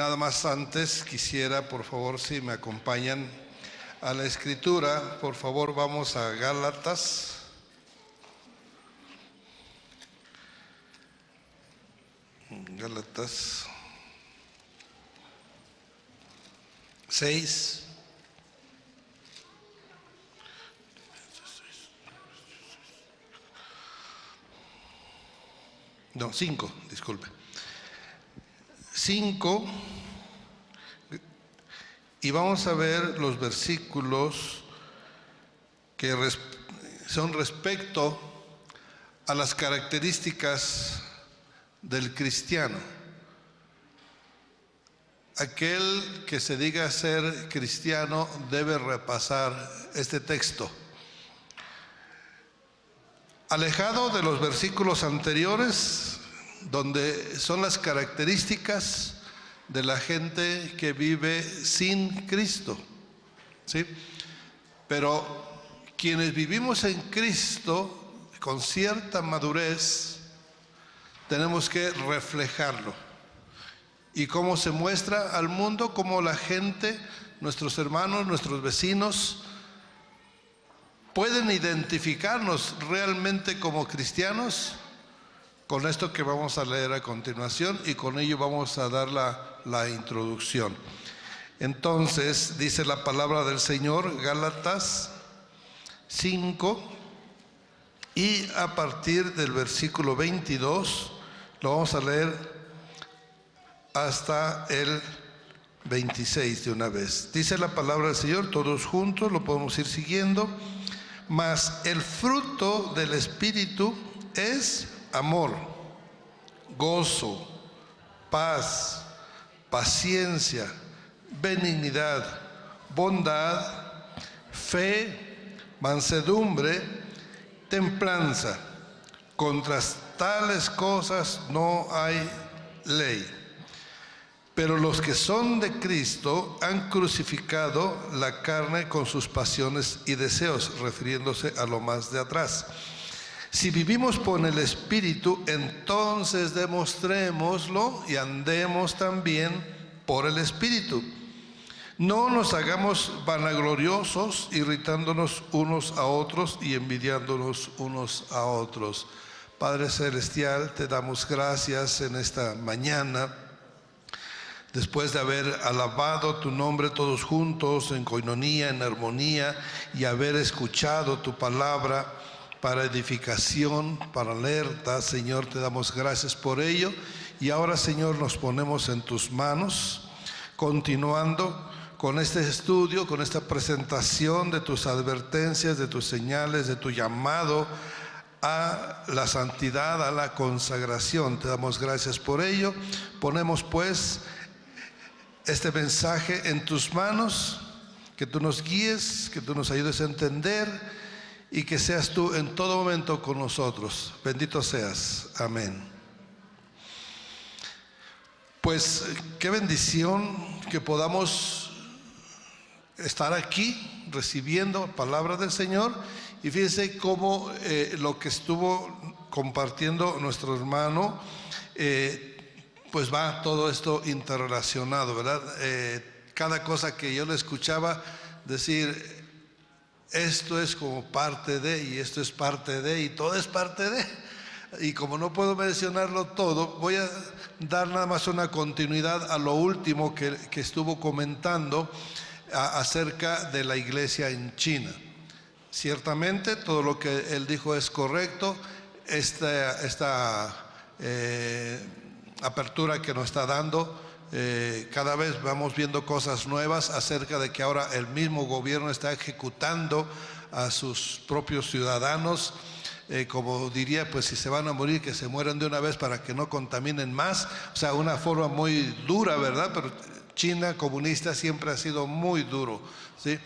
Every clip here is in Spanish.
Nada más antes quisiera, por favor, si me acompañan a la escritura, por favor, vamos a Gálatas. Gálatas 6. No, 5, disculpe. 5, y vamos a ver los versículos que son respecto a las características del cristiano. Aquel que se diga ser cristiano debe repasar este texto. Alejado de los versículos anteriores, donde son las características de la gente que vive sin Cristo, ¿sí? Pero quienes vivimos en Cristo con cierta madurez, tenemos que reflejarlo. ¿Y cómo se muestra al mundo? Cómo la gente, nuestros hermanos, nuestros vecinos, pueden identificarnos realmente como cristianos con esto que vamos a leer a continuación, y con ello vamos a dar la introducción. Entonces, dice la palabra del Señor, Gálatas 5, y a partir del versículo 22, lo vamos a leer hasta el 26 de una vez. Dice la palabra del Señor, todos juntos lo podemos ir siguiendo. Mas el fruto del Espíritu es amor, gozo, paz, paciencia, benignidad, bondad, fe, mansedumbre, templanza. Contra tales cosas no hay ley. Pero los que son de Cristo han crucificado la carne con sus pasiones y deseos, refiriéndose a lo más de atrás. Si vivimos por el Espíritu, entonces demostrémoslo y andemos también por el Espíritu. No nos hagamos vanagloriosos, irritándonos unos a otros y envidiándonos unos a otros. Padre Celestial, te damos gracias en esta mañana. Después de haber alabado tu nombre todos juntos en coinonía, en armonía, y haber escuchado tu palabra para edificación, para alerta, Señor, te damos gracias por ello. Y ahora, Señor, nos ponemos en tus manos, continuando con este estudio, con esta presentación de tus advertencias, de tus señales, de tu llamado a la santidad, a la consagración. Te damos gracias por ello. Ponemos pues este mensaje en tus manos, que tú nos guíes, que tú nos ayudes a entender y que seas tú en todo momento con nosotros. Bendito seas. Amén. Pues qué bendición que podamos estar aquí recibiendo palabra del Señor. Y fíjense cómo lo que estuvo compartiendo nuestro hermano, pues va todo esto interrelacionado, ¿verdad? Cada cosa que yo le escuchaba decir, esto es como parte de, y esto es parte de, y todo es parte de. Y como no puedo mencionarlo todo, voy a dar nada más una continuidad a lo último que estuvo comentando acerca de la iglesia en China. Ciertamente todo lo que él dijo es correcto. Esta apertura que nos está dando, cada vez vamos viendo cosas nuevas acerca de que ahora el mismo gobierno está ejecutando a sus propios ciudadanos, como diría, pues si se van a morir, que se mueran de una vez para que no contaminen más. O sea, una forma muy dura, ¿verdad? Pero China comunista siempre ha sido muy duro, ¿sí?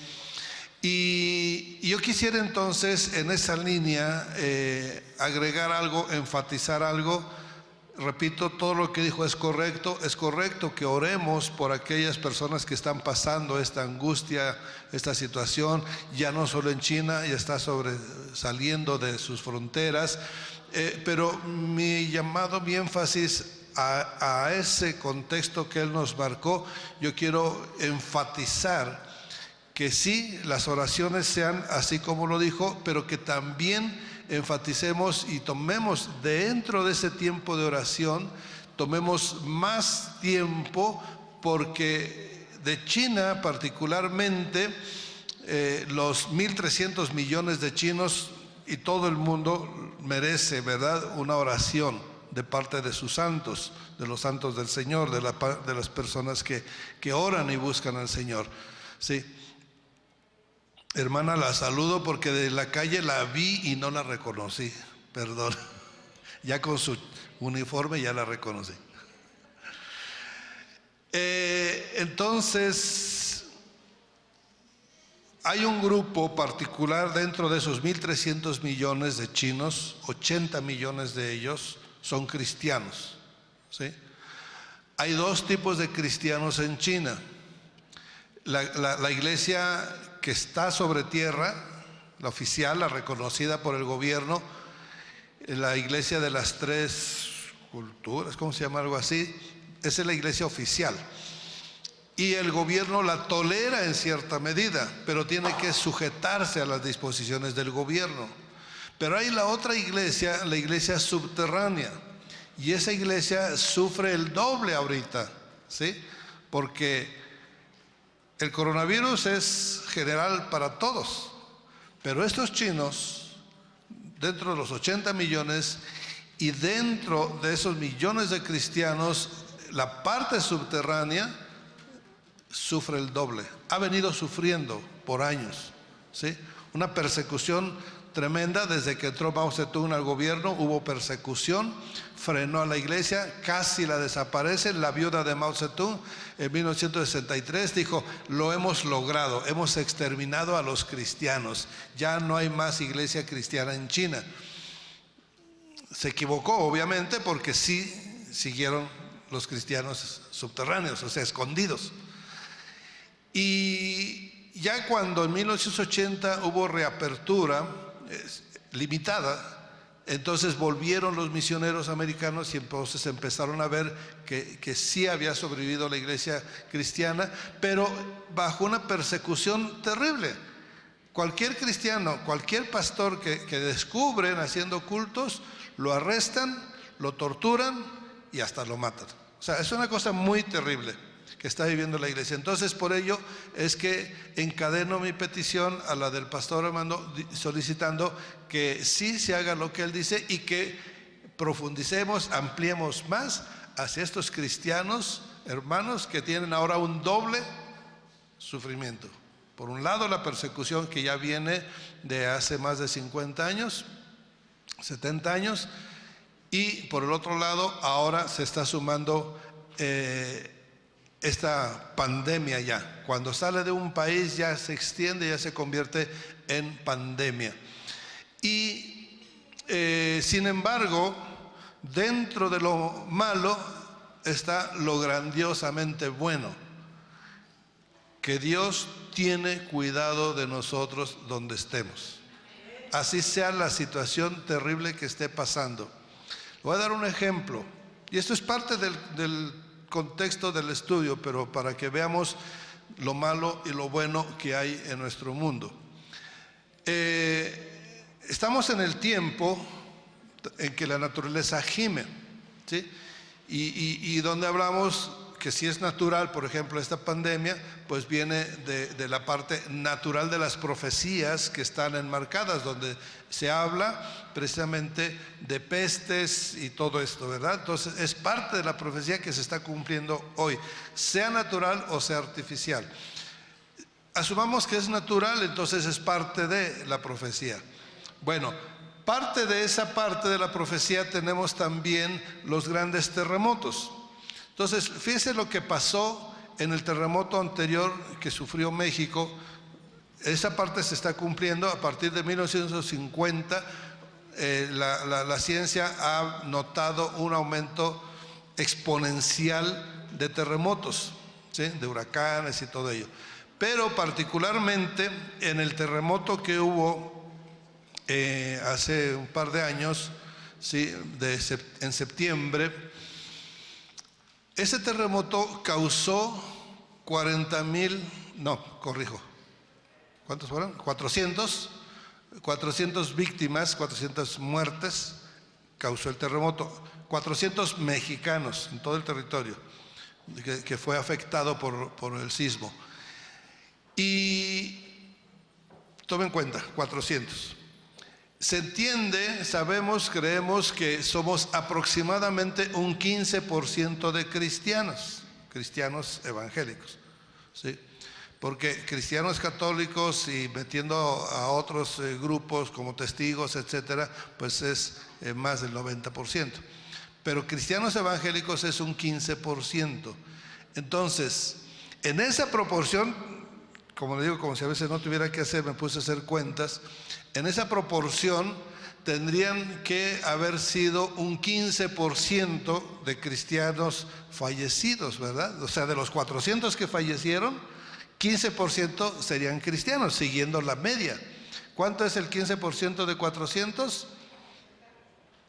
Y yo quisiera entonces en esa línea agregar algo, enfatizar algo. Repito, todo lo que dijo es correcto que oremos por aquellas personas que están pasando esta angustia, esta situación, ya no solo en China, ya está saliendo de sus fronteras, pero mi llamado, mi énfasis a ese contexto que Él nos marcó, yo quiero enfatizar que sí, las oraciones sean así como lo dijo, pero que también enfaticemos y tomemos dentro de ese tiempo de oración, tomemos más tiempo, porque de China particularmente, los 1.300 millones de chinos y todo el mundo merece, ¿verdad?, una oración de parte de sus santos, de los santos del Señor, de las personas que oran y buscan al Señor. Sí. Hermana, la saludo porque de la calle la vi y no la reconocí, perdón. Ya con su uniforme ya la reconocí. Entonces, hay un grupo particular dentro de esos 1.300 millones de chinos, 80 millones de ellos son cristianos, ¿sí? Hay dos tipos de cristianos en China. La iglesia que está sobre tierra, la oficial, la reconocida por el gobierno, la iglesia de las tres culturas, ¿cómo se llama? Algo así. Esa es la iglesia oficial. Y el gobierno la tolera en cierta medida, pero tiene que sujetarse a las disposiciones del gobierno. Pero hay la otra iglesia, la iglesia subterránea. Y esa iglesia sufre el doble ahorita, ¿sí? Porque el coronavirus es general para todos, pero estos chinos, dentro de los 80 millones y dentro de esos millones de cristianos, la parte subterránea sufre el doble. Ha venido sufriendo por años, ¿sí? Una persecución tremenda. Desde que entró Mao Zedong al gobierno hubo persecución, frenó a la iglesia, casi la desaparece. La viuda de Mao Zedong en 1963 dijo: lo hemos logrado, hemos exterminado a los cristianos, ya no hay más iglesia cristiana en China. Se equivocó obviamente, porque sí siguieron los cristianos subterráneos, o sea, escondidos. Y ya cuando en 1980 hubo reapertura limitada, entonces volvieron los misioneros americanos y entonces empezaron a ver que sí había sobrevivido la iglesia cristiana, pero bajo una persecución terrible. Cualquier cristiano, cualquier pastor que descubren haciendo cultos, lo arrestan, lo torturan y hasta lo matan. O sea, es una cosa muy terrible que está viviendo la iglesia. Entonces, por ello es que encadeno mi petición a la del pastor Armando, solicitando que sí se haga lo que él dice y que profundicemos, ampliemos más hacia estos cristianos, hermanos, que tienen ahora un doble sufrimiento. Por un lado, la persecución que ya viene de hace más de 50 años, 70 años, y por el otro lado, ahora se está sumando esta pandemia ya. Cuando sale de un país ya se extiende, ya se convierte en pandemia. Y sin embargo, dentro de lo malo está lo grandiosamente bueno, que Dios tiene cuidado de nosotros donde estemos, así sea la situación terrible que esté pasando. Voy a dar un ejemplo, y esto es parte del contexto del estudio, pero para que veamos lo malo y lo bueno que hay en nuestro mundo. Estamos en el tiempo en que la naturaleza gime, ¿sí? Y donde hablamos que si es natural, por ejemplo, esta pandemia, pues viene de la parte natural de las profecías que están enmarcadas, donde se habla precisamente de pestes y todo esto, ¿verdad? Entonces es parte de la profecía que se está cumpliendo hoy, sea natural o sea artificial. Asumamos que es natural, entonces es parte de la profecía. Bueno, parte de esa parte de la profecía tenemos también los grandes terremotos. Entonces, fíjense lo que pasó en el terremoto anterior que sufrió México. Esa parte se está cumpliendo a partir de 1950. La ciencia ha notado un aumento exponencial de terremotos, ¿sí? De huracanes y todo ello. Pero particularmente en el terremoto que hubo hace un par de años, ¿sí? En septiembre, Ese terremoto causó 40,000, no, corrijo, ¿cuántos fueron? 400 víctimas, 400 muertes causó el terremoto, 400 mexicanos en todo el territorio que fue afectado por el sismo. Y tomen en cuenta, 400. Se entiende, sabemos, creemos que somos aproximadamente un 15% de cristianos evangélicos, ¿sí? Porque cristianos católicos y metiendo a otros grupos como testigos, etcétera, pues es más del 90%. Pero cristianos evangélicos es un 15%. Entonces, en esa proporción, como le digo, como si a veces no tuviera que hacer, me puse a hacer cuentas, en esa proporción tendrían que haber sido un 15% de cristianos fallecidos, ¿verdad? O sea, de los 400 que fallecieron, 15% serían cristianos, siguiendo la media. ¿Cuánto es el 15% de 400?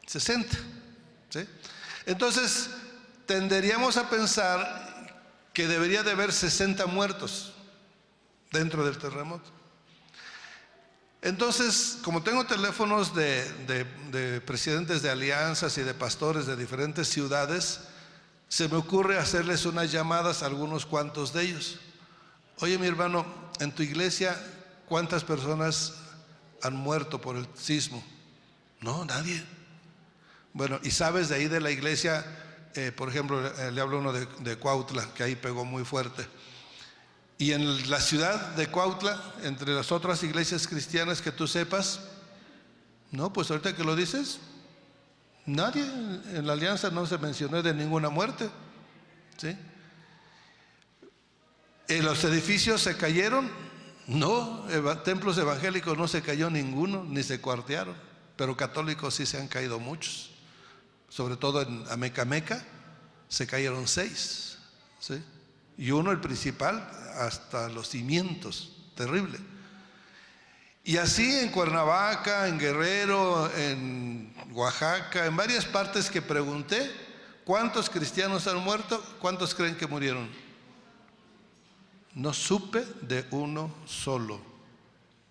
60, ¿sí? Entonces, tenderíamos a pensar que debería de haber 60 muertos dentro del terremoto. Entonces, como tengo teléfonos de presidentes de alianzas y de pastores de diferentes ciudades, se me ocurre hacerles unas llamadas a algunos cuantos de ellos. Oye, mi hermano, en tu iglesia, ¿cuántas personas han muerto por el sismo? No, nadie. Bueno, y sabes de ahí de la iglesia, por ejemplo, le hablo uno de Cuautla, que ahí pegó muy fuerte. Y en la ciudad de Cuautla, entre las otras iglesias cristianas que tú sepas, no, pues ahorita que lo dices, nadie en la alianza no se mencionó de ninguna muerte, ¿sí? ¿Los edificios se cayeron? No, templos evangélicos no se cayó ninguno, ni se cuartearon, pero católicos sí se han caído muchos. Sobre todo en Amecameca se cayeron 6, ¿sí? Y uno, el principal, hasta los cimientos, terrible. Y así en Cuernavaca, en Guerrero, en Oaxaca, en varias partes que pregunté, ¿cuántos cristianos han muerto? ¿Cuántos creen que murieron? No supe de uno solo.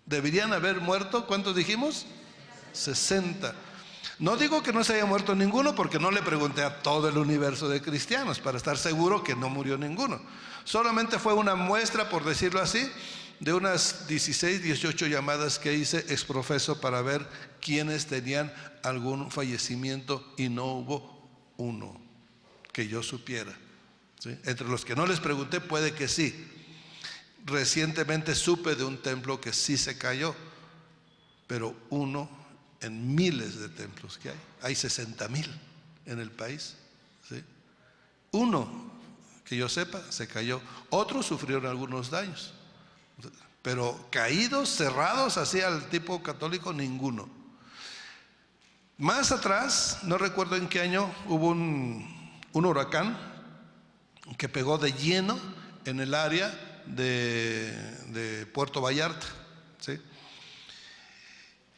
Deberían haber muerto, ¿cuántos dijimos? 60. No digo que no se haya muerto ninguno, porque no le pregunté a todo el universo de cristianos para estar seguro que no murió ninguno. Solamente fue una muestra, por decirlo así, de unas 16, 18 llamadas que hice exprofeso para ver quiénes tenían algún fallecimiento, y no hubo uno que yo supiera, ¿sí? Entre los que no les pregunté puede que sí. Recientemente supe de un templo que sí se cayó, pero uno en miles de templos que hay 60,000 en el país, ¿sí? Uno que yo sepa se cayó, otros sufrieron algunos daños, pero caídos, cerrados así al tipo católico, ninguno. Más atrás, no recuerdo en qué año, hubo un huracán que pegó de lleno en el área de Puerto Vallarta, ¿sí?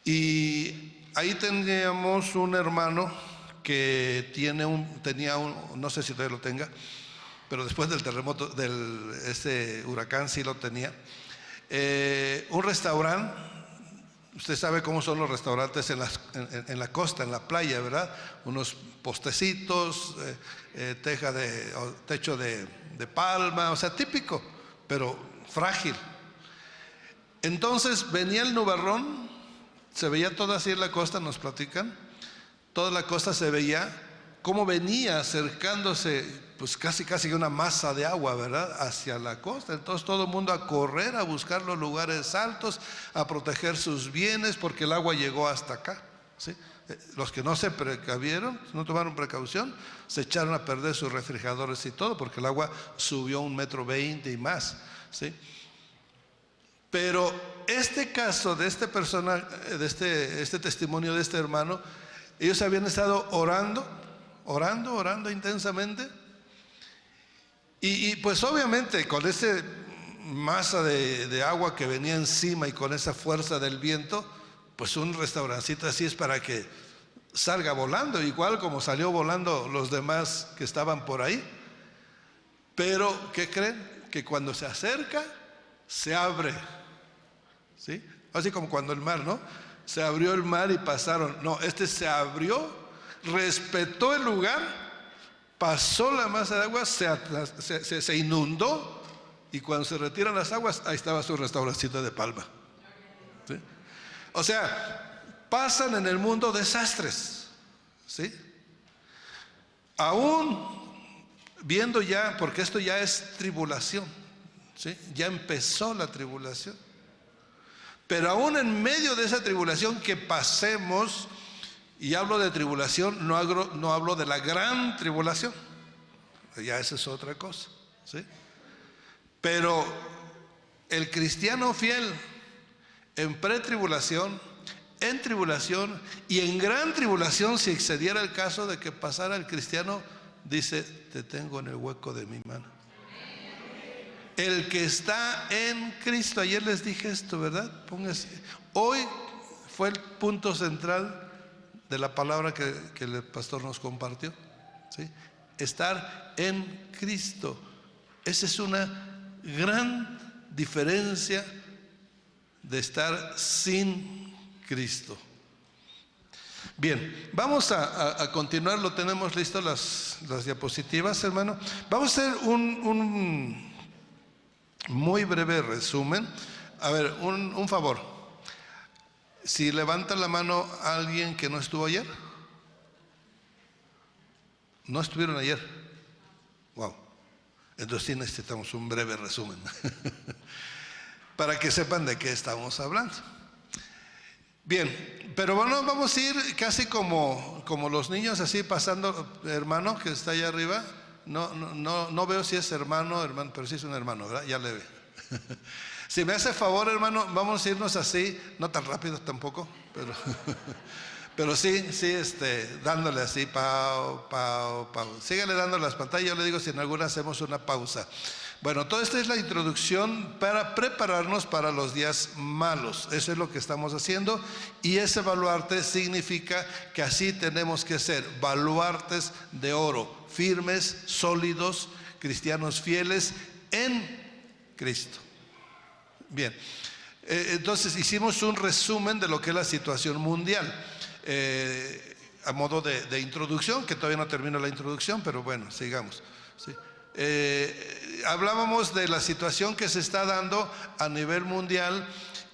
Y ahí teníamos un hermano que tenía un, no sé si todavía lo tenga, pero después del terremoto, ese huracán sí lo tenía, un restaurante. Usted sabe cómo son los restaurantes en la costa, en la playa, ¿verdad? Unos postecitos, techo de palma, o sea, típico, pero frágil. Entonces venía el nubarrón, se veía todo así en la costa, nos platican, toda la costa se veía cómo venía acercándose, pues casi una masa de agua, ¿verdad?, hacia la costa. Entonces todo el mundo a correr, a buscar los lugares altos, a proteger sus bienes, porque el agua llegó hasta acá, ¿sí? Los que no se precavieron, no tomaron precaución, se echaron a perder sus refrigeradores y todo, porque el agua subió 1,20 m y más, ¿sí? Pero este caso de esta persona, de este testimonio de este hermano, ellos habían estado orando intensamente, y pues obviamente con esa masa de agua que venía encima y con esa fuerza del viento, pues un restaurancito así es para que salga volando, igual como salió volando los demás que estaban por ahí. Pero, ¿qué creen? Que cuando se acerca, se abre. ¿Sí? Así como cuando el mar, ¿no? Se abrió el mar y pasaron. No, este se abrió, respetó el lugar, pasó la masa de agua, se inundó, y cuando se retiran las aguas, ahí estaba su restaurancito de palma. ¿Sí? O sea, pasan en el mundo desastres. ¿Sí? Aún viendo ya, porque esto ya es tribulación, ¿sí? Ya empezó la tribulación. Pero aún en medio de esa tribulación que pasemos, y hablo de tribulación, no hablo de la gran tribulación, ya esa es otra cosa, ¿sí? Pero el cristiano fiel en pretribulación, en tribulación y en gran tribulación, si excediera el caso de que pasara, el cristiano dice: te tengo en el hueco de mi mano. El que está en Cristo, ayer les dije esto, ¿verdad? Póngase. Hoy fue el punto central de la palabra que el pastor nos compartió, ¿sí? Estar en Cristo. Esa es una gran diferencia de estar sin Cristo. Bien, vamos a continuar. Lo tenemos listo las diapositivas, hermano. Vamos a hacer un muy breve resumen. A ver, un favor. Si levanta la mano alguien que no estuvo ayer. ¿No estuvieron ayer? Wow. Entonces sí necesitamos un breve resumen para que sepan de qué estamos hablando. Bien, pero bueno, vamos a ir casi como los niños, así pasando. Hermano que está allá arriba, no veo si es hermano, pero sí es un hermano, ¿verdad? Ya le ve. Si me hace favor, hermano, vamos a irnos así, no tan rápido tampoco, pero sí, dándole así, pau. Sígale dando las pantallas. Yo le digo si en alguna hacemos una pausa. Bueno, toda esta es la introducción para prepararnos para los días malos. Eso es lo que estamos haciendo, y ese baluarte significa que así tenemos que ser, baluartes de oro, firmes, sólidos, cristianos fieles en Cristo. Bien, entonces hicimos un resumen de lo que es la situación mundial, a modo de introducción, que todavía no termino la introducción, pero bueno, sigamos, ¿sí? Hablábamos de la situación que se está dando a nivel mundial,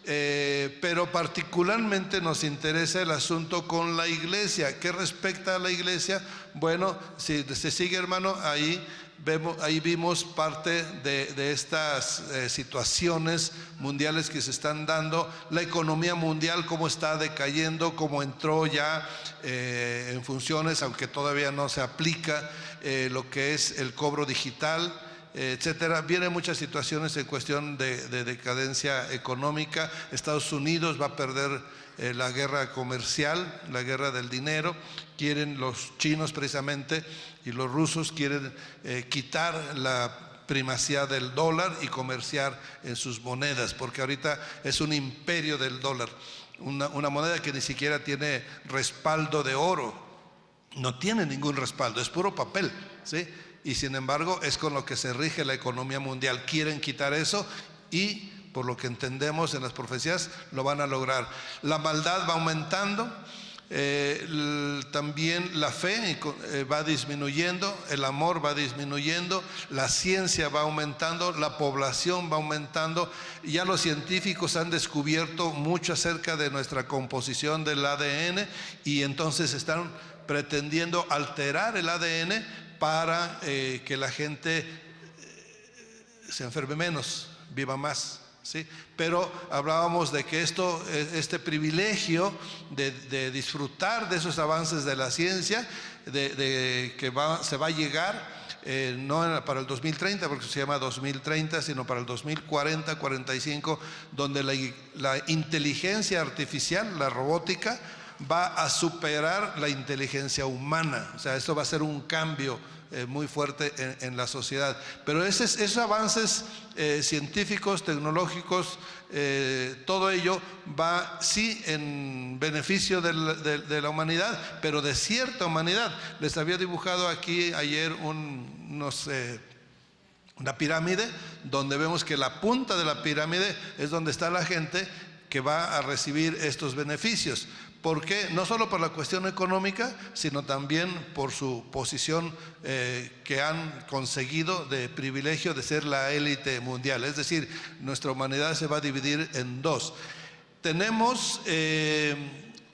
pero particularmente nos interesa el asunto con la iglesia. ¿Qué respecta a la iglesia? Bueno, si se sigue, hermano, ahí vimos parte de estas situaciones mundiales que se están dando. La economía mundial, cómo está decayendo, cómo entró ya en funciones, aunque todavía no se aplica lo que es el cobro digital, etcétera. Vienen muchas situaciones en cuestión de decadencia económica. Estados Unidos va a perder la guerra comercial, la guerra del dinero. Quieren los chinos precisamente y los rusos quieren quitar la primacía del dólar y comerciar en sus monedas, porque ahorita es un imperio del dólar, una moneda que ni siquiera tiene respaldo de oro, no tiene ningún respaldo, es puro papel, ¿sí? Y sin embargo es con lo que se rige la economía mundial. Quieren quitar eso y, por lo que entendemos en las profecías, lo van a lograr. La maldad va aumentando. También la fe va disminuyendo, el amor va disminuyendo, la ciencia va aumentando, la población va aumentando. Ya los científicos han descubierto mucho acerca de nuestra composición del ADN, y entonces están pretendiendo alterar el ADN para que la gente se enferme menos, viva más. ¿Sí? Pero hablábamos de que este privilegio de disfrutar de esos avances de la ciencia, de que se va a llegar, no para el 2030, porque se llama 2030, sino para el 2040, 45, donde la inteligencia artificial, la robótica, va a superar la inteligencia humana. O sea, esto va a ser un cambio muy fuerte en la sociedad. Pero esos avances científicos, tecnológicos, todo ello va sí en beneficio de la humanidad, pero de cierta humanidad. Les había dibujado aquí ayer unos una pirámide donde vemos que la punta de la pirámide es donde está la gente que va a recibir estos beneficios. ¿Por qué? No solo por la cuestión económica, sino también por su posición que han conseguido de privilegio de ser la élite mundial. Es decir, nuestra humanidad se va a dividir en dos. Tenemos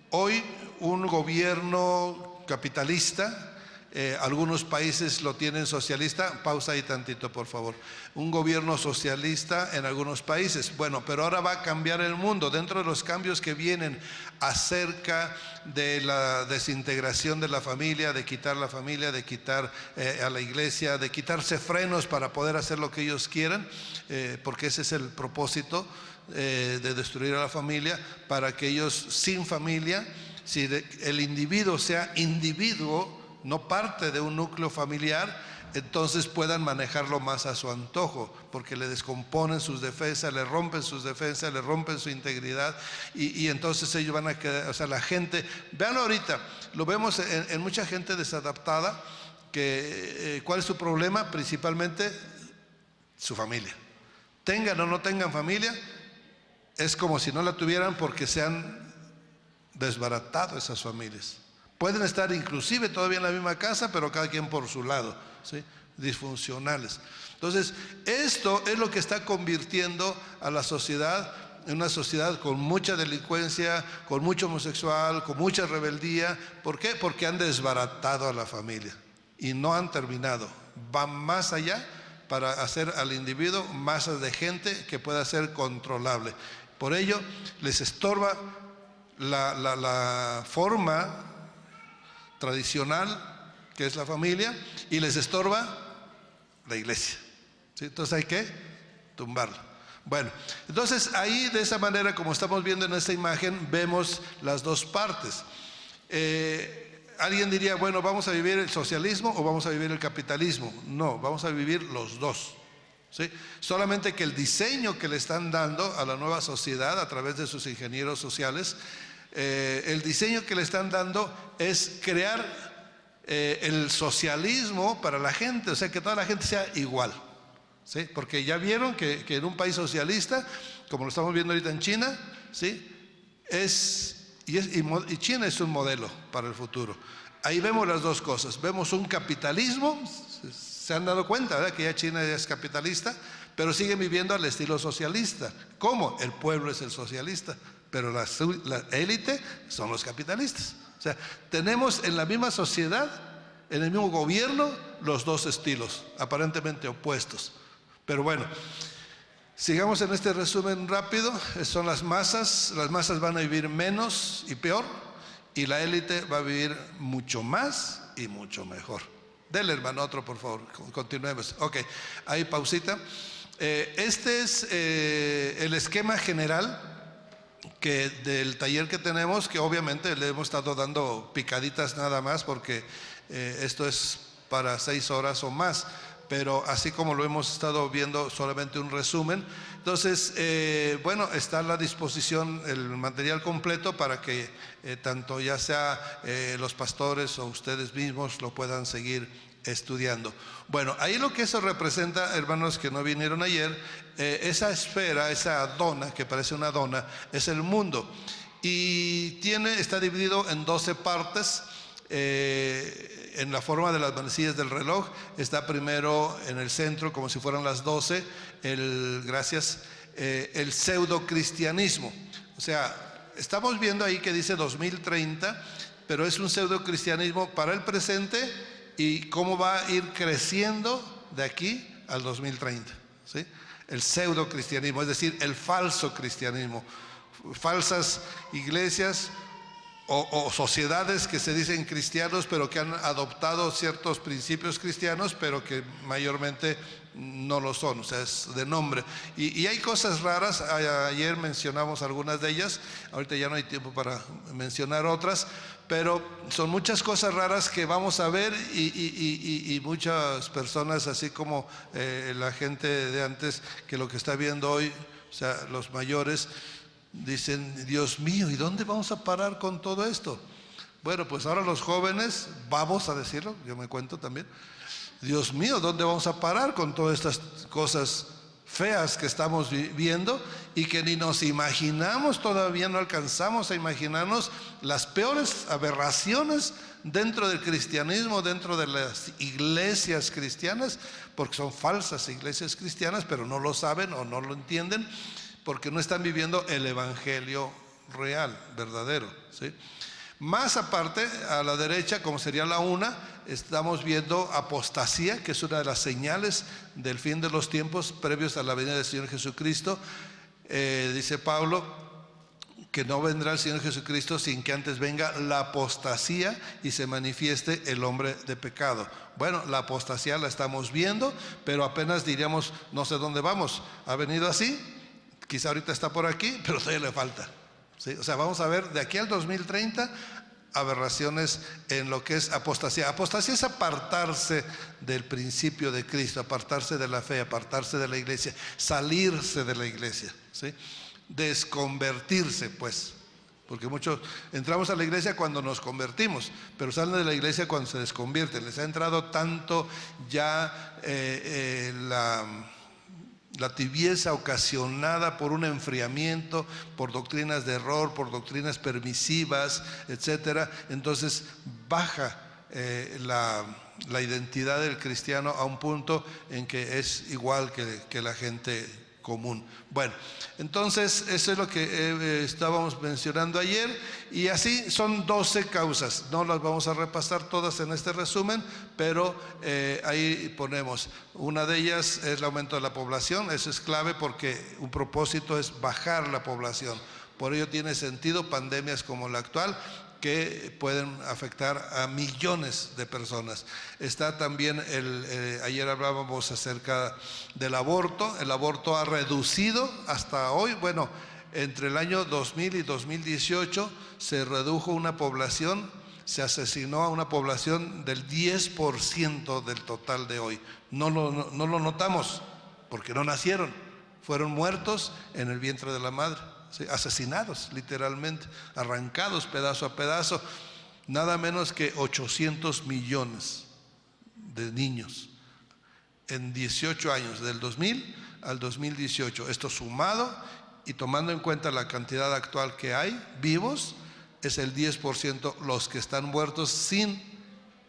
hoy un gobierno capitalista. Algunos países lo tienen socialista. Pausa ahí tantito, por favor. Un gobierno socialista en algunos países. Bueno, pero ahora va a cambiar el mundo. Dentro de los cambios que vienen acerca de la desintegración de la familia, de quitar la familia, de quitar a la iglesia, de quitarse frenos para poder hacer lo que ellos quieran, porque ese es el propósito de destruir a la familia, para que ellos sin familia, si el individuo sea individuo, no parte de un núcleo familiar, entonces puedan manejarlo más a su antojo, porque le descomponen sus defensas, le rompen sus defensas, le rompen su integridad, y entonces ellos van a quedar, o sea, la gente, véanlo ahorita, lo vemos en mucha gente desadaptada, que ¿cuál es su problema? Principalmente su familia. Tengan o no tengan familia, es como si no la tuvieran, porque se han desbaratado esas familias. Pueden estar inclusive todavía en la misma casa, pero cada quien por su lado, ¿sí? Disfuncionales. Entonces, esto es lo que está convirtiendo a la sociedad en una sociedad con mucha delincuencia, con mucho homosexual, con mucha rebeldía. ¿Por qué? Porque han desbaratado a la familia y no han terminado. Van más allá para hacer al individuo masas de gente que pueda ser controlable. Por ello, les estorba la forma tradicional que es la familia, y les estorba la iglesia, ¿sí? Entonces hay que tumbarla. Bueno, entonces ahí de esa manera, como estamos viendo en esta imagen, vemos las dos partes. Alguien diría, bueno, ¿vamos a vivir el socialismo o vamos a vivir el capitalismo? No, vamos a vivir los dos, ¿sí? Solamente que el diseño que le están dando a la nueva sociedad a través de sus ingenieros sociales, el diseño que le están dando es crear el socialismo para la gente, o sea, que toda la gente sea igual, ¿sí? Porque ya vieron que en un país socialista, como lo estamos viendo ahorita en China, ¿sí? Y China es un modelo para el futuro. Ahí vemos las dos cosas. Vemos un capitalismo, se han dado cuenta, ¿verdad?, que ya China es capitalista, pero siguen viviendo al estilo socialista. ¿Cómo? El pueblo es el socialista, pero la élite son los capitalistas. O sea, tenemos en la misma sociedad, en el mismo gobierno, los dos estilos, aparentemente opuestos. Pero bueno, sigamos en este resumen rápido. Son las masas van a vivir menos y peor, y la élite va a vivir mucho más y mucho mejor. Dele, hermano, otro, por favor, continuemos. Ok, ahí pausita. Este es el esquema general del taller que tenemos, que obviamente le hemos estado dando picaditas nada más, porque esto es para 6 horas o más, pero así como lo hemos estado viendo, solamente un resumen. Entonces, bueno, está a la disposición el material completo para que tanto ya sea los pastores o ustedes mismos lo puedan seguir estudiando. Bueno, ahí lo que eso representa, hermanos que no vinieron ayer, esa esfera, esa dona que parece una dona, es el mundo, y está dividido en 12 partes. En la forma de las manecillas del reloj, está primero en el centro, como si fueran las 12, el pseudo cristianismo. O sea, estamos viendo ahí que dice 2030, pero es un pseudo cristianismo para el presente, y cómo va a ir creciendo de aquí al 2030, ¿sí? El pseudo cristianismo, es decir, el falso cristianismo, falsas iglesias o sociedades que se dicen cristianos, pero que han adoptado ciertos principios cristianos, pero que mayormente no lo son, o sea, es de nombre. Y hay cosas raras. Ayer mencionamos algunas de ellas, ahorita ya no hay tiempo para mencionar otras, pero son muchas cosas raras que vamos a ver, y muchas personas, así como la gente de antes, que lo que está viendo hoy, o sea, los mayores, dicen, Dios mío, ¿y dónde vamos a parar con todo esto? Bueno, pues ahora los jóvenes, vamos a decirlo, yo me cuento también, Dios mío, ¿dónde vamos a parar con todas estas cosas feas que estamos viendo y que ni nos imaginamos, todavía no alcanzamos a imaginarnos las peores aberraciones dentro del cristianismo, dentro de las iglesias cristianas, porque son falsas iglesias cristianas, pero no lo saben o no lo entienden porque no están viviendo el evangelio real, verdadero, ¿sí? Más aparte, a la derecha, como sería la una, estamos viendo apostasía, que es una de las señales del fin de los tiempos previos a la venida del Señor Jesucristo. Dice Pablo que no vendrá el Señor Jesucristo sin que antes venga la apostasía y se manifieste el hombre de pecado. Bueno, la apostasía la estamos viendo, pero apenas diríamos, no sé dónde vamos. Ha venido así, quizá ahorita está por aquí, pero todavía le falta. ¿Sí? O sea, vamos a ver de aquí al 2030 aberraciones en lo que es apostasía. Apostasía es apartarse del principio de Cristo, apartarse de la fe, apartarse de la iglesia, salirse de la iglesia, ¿sí? Desconvertirse, pues, porque muchos entramos a la iglesia cuando nos convertimos, pero salen de la iglesia cuando se desconvierten. Les ha entrado tanto ya la tibieza ocasionada por un enfriamiento, por doctrinas de error, por doctrinas permisivas, etcétera. Entonces baja la identidad del cristiano a un punto en que es igual que la gente común. Bueno, entonces eso es lo que estábamos mencionando ayer, y así son 12 causas. No las vamos a repasar todas en este resumen, pero ahí ponemos. Una de ellas es el aumento de la población. Eso es clave porque un propósito es bajar la población. Por ello tiene sentido pandemias como la actual, que pueden afectar a millones de personas. Está también ayer hablábamos acerca del aborto. El aborto ha reducido hasta hoy, bueno, entre el año 2000 y 2018 se redujo una población, se asesinó a una población del 10% del total de hoy. No lo notamos porque no nacieron, fueron muertos en el vientre de la madre. Sí, asesinados literalmente, arrancados pedazo a pedazo. Nada menos que 800 millones de niños en 18 años, del 2000 al 2018. Esto sumado y tomando en cuenta la cantidad actual que hay vivos, es el 10% los que están muertos sin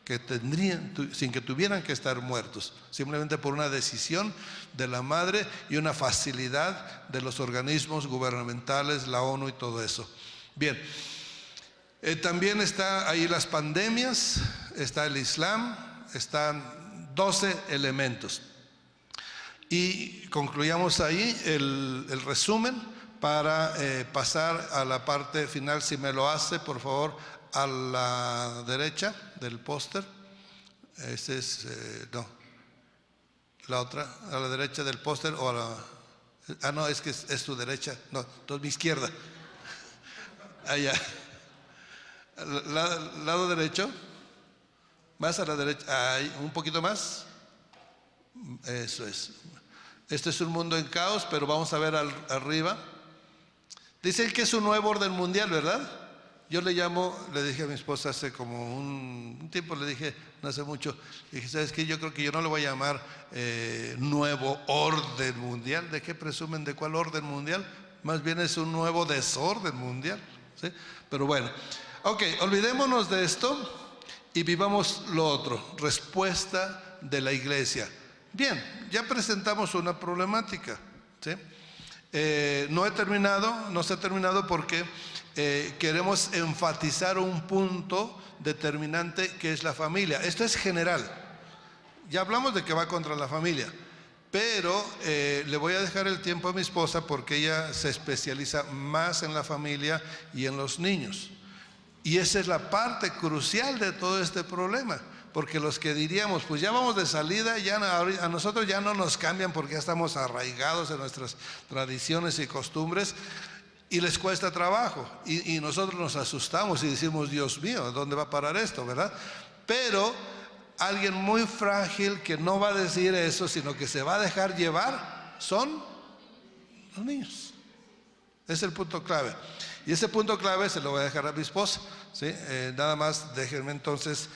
que tuvieran que estar muertos, simplemente por una decisión de la madre y una facilidad de los organismos gubernamentales, la ONU y todo eso. Bien, también está ahí las pandemias, está el Islam, están 12 elementos. Y concluyamos ahí el resumen para pasar a la parte final. Si me lo hace, por favor, a la derecha del póster. Ese es, no, la otra, a la derecha del póster o a la, no, es que es tu derecha, no, entonces mi izquierda. Allá, lado derecho, más a la derecha, ahí, un poquito más. Eso es. Este es un mundo en caos, pero vamos a ver arriba. Dicen que es un nuevo orden mundial, ¿verdad? Yo le dije a mi esposa hace como un tiempo, le dije, no hace mucho, le dije, ¿sabes qué? Yo creo que yo no le voy a llamar nuevo orden mundial. ¿De qué presumen? ¿De cuál orden mundial? Más bien es un nuevo desorden mundial, ¿sí? Pero bueno, ok, olvidémonos de esto y vivamos lo otro, respuesta de la iglesia. Bien, ya presentamos una problemática, ¿sí? No se ha terminado porque queremos enfatizar un punto determinante que es la familia. Esto es general. Ya hablamos de que va contra la familia, pero le voy a dejar el tiempo a mi esposa porque ella se especializa más en la familia y en los niños. Y esa es la parte crucial de todo este problema. Porque los que diríamos, pues ya vamos de salida, ya a nosotros ya no nos cambian porque ya estamos arraigados en nuestras tradiciones y costumbres y les cuesta trabajo. Y nosotros nos asustamos y decimos, Dios mío, ¿dónde va a parar esto, verdad? Pero alguien muy frágil que no va a decir eso, sino que se va a dejar llevar, son los niños. Es el punto clave. Y ese punto clave se lo voy a dejar a mi esposa, ¿sí? Nada más déjenme entonces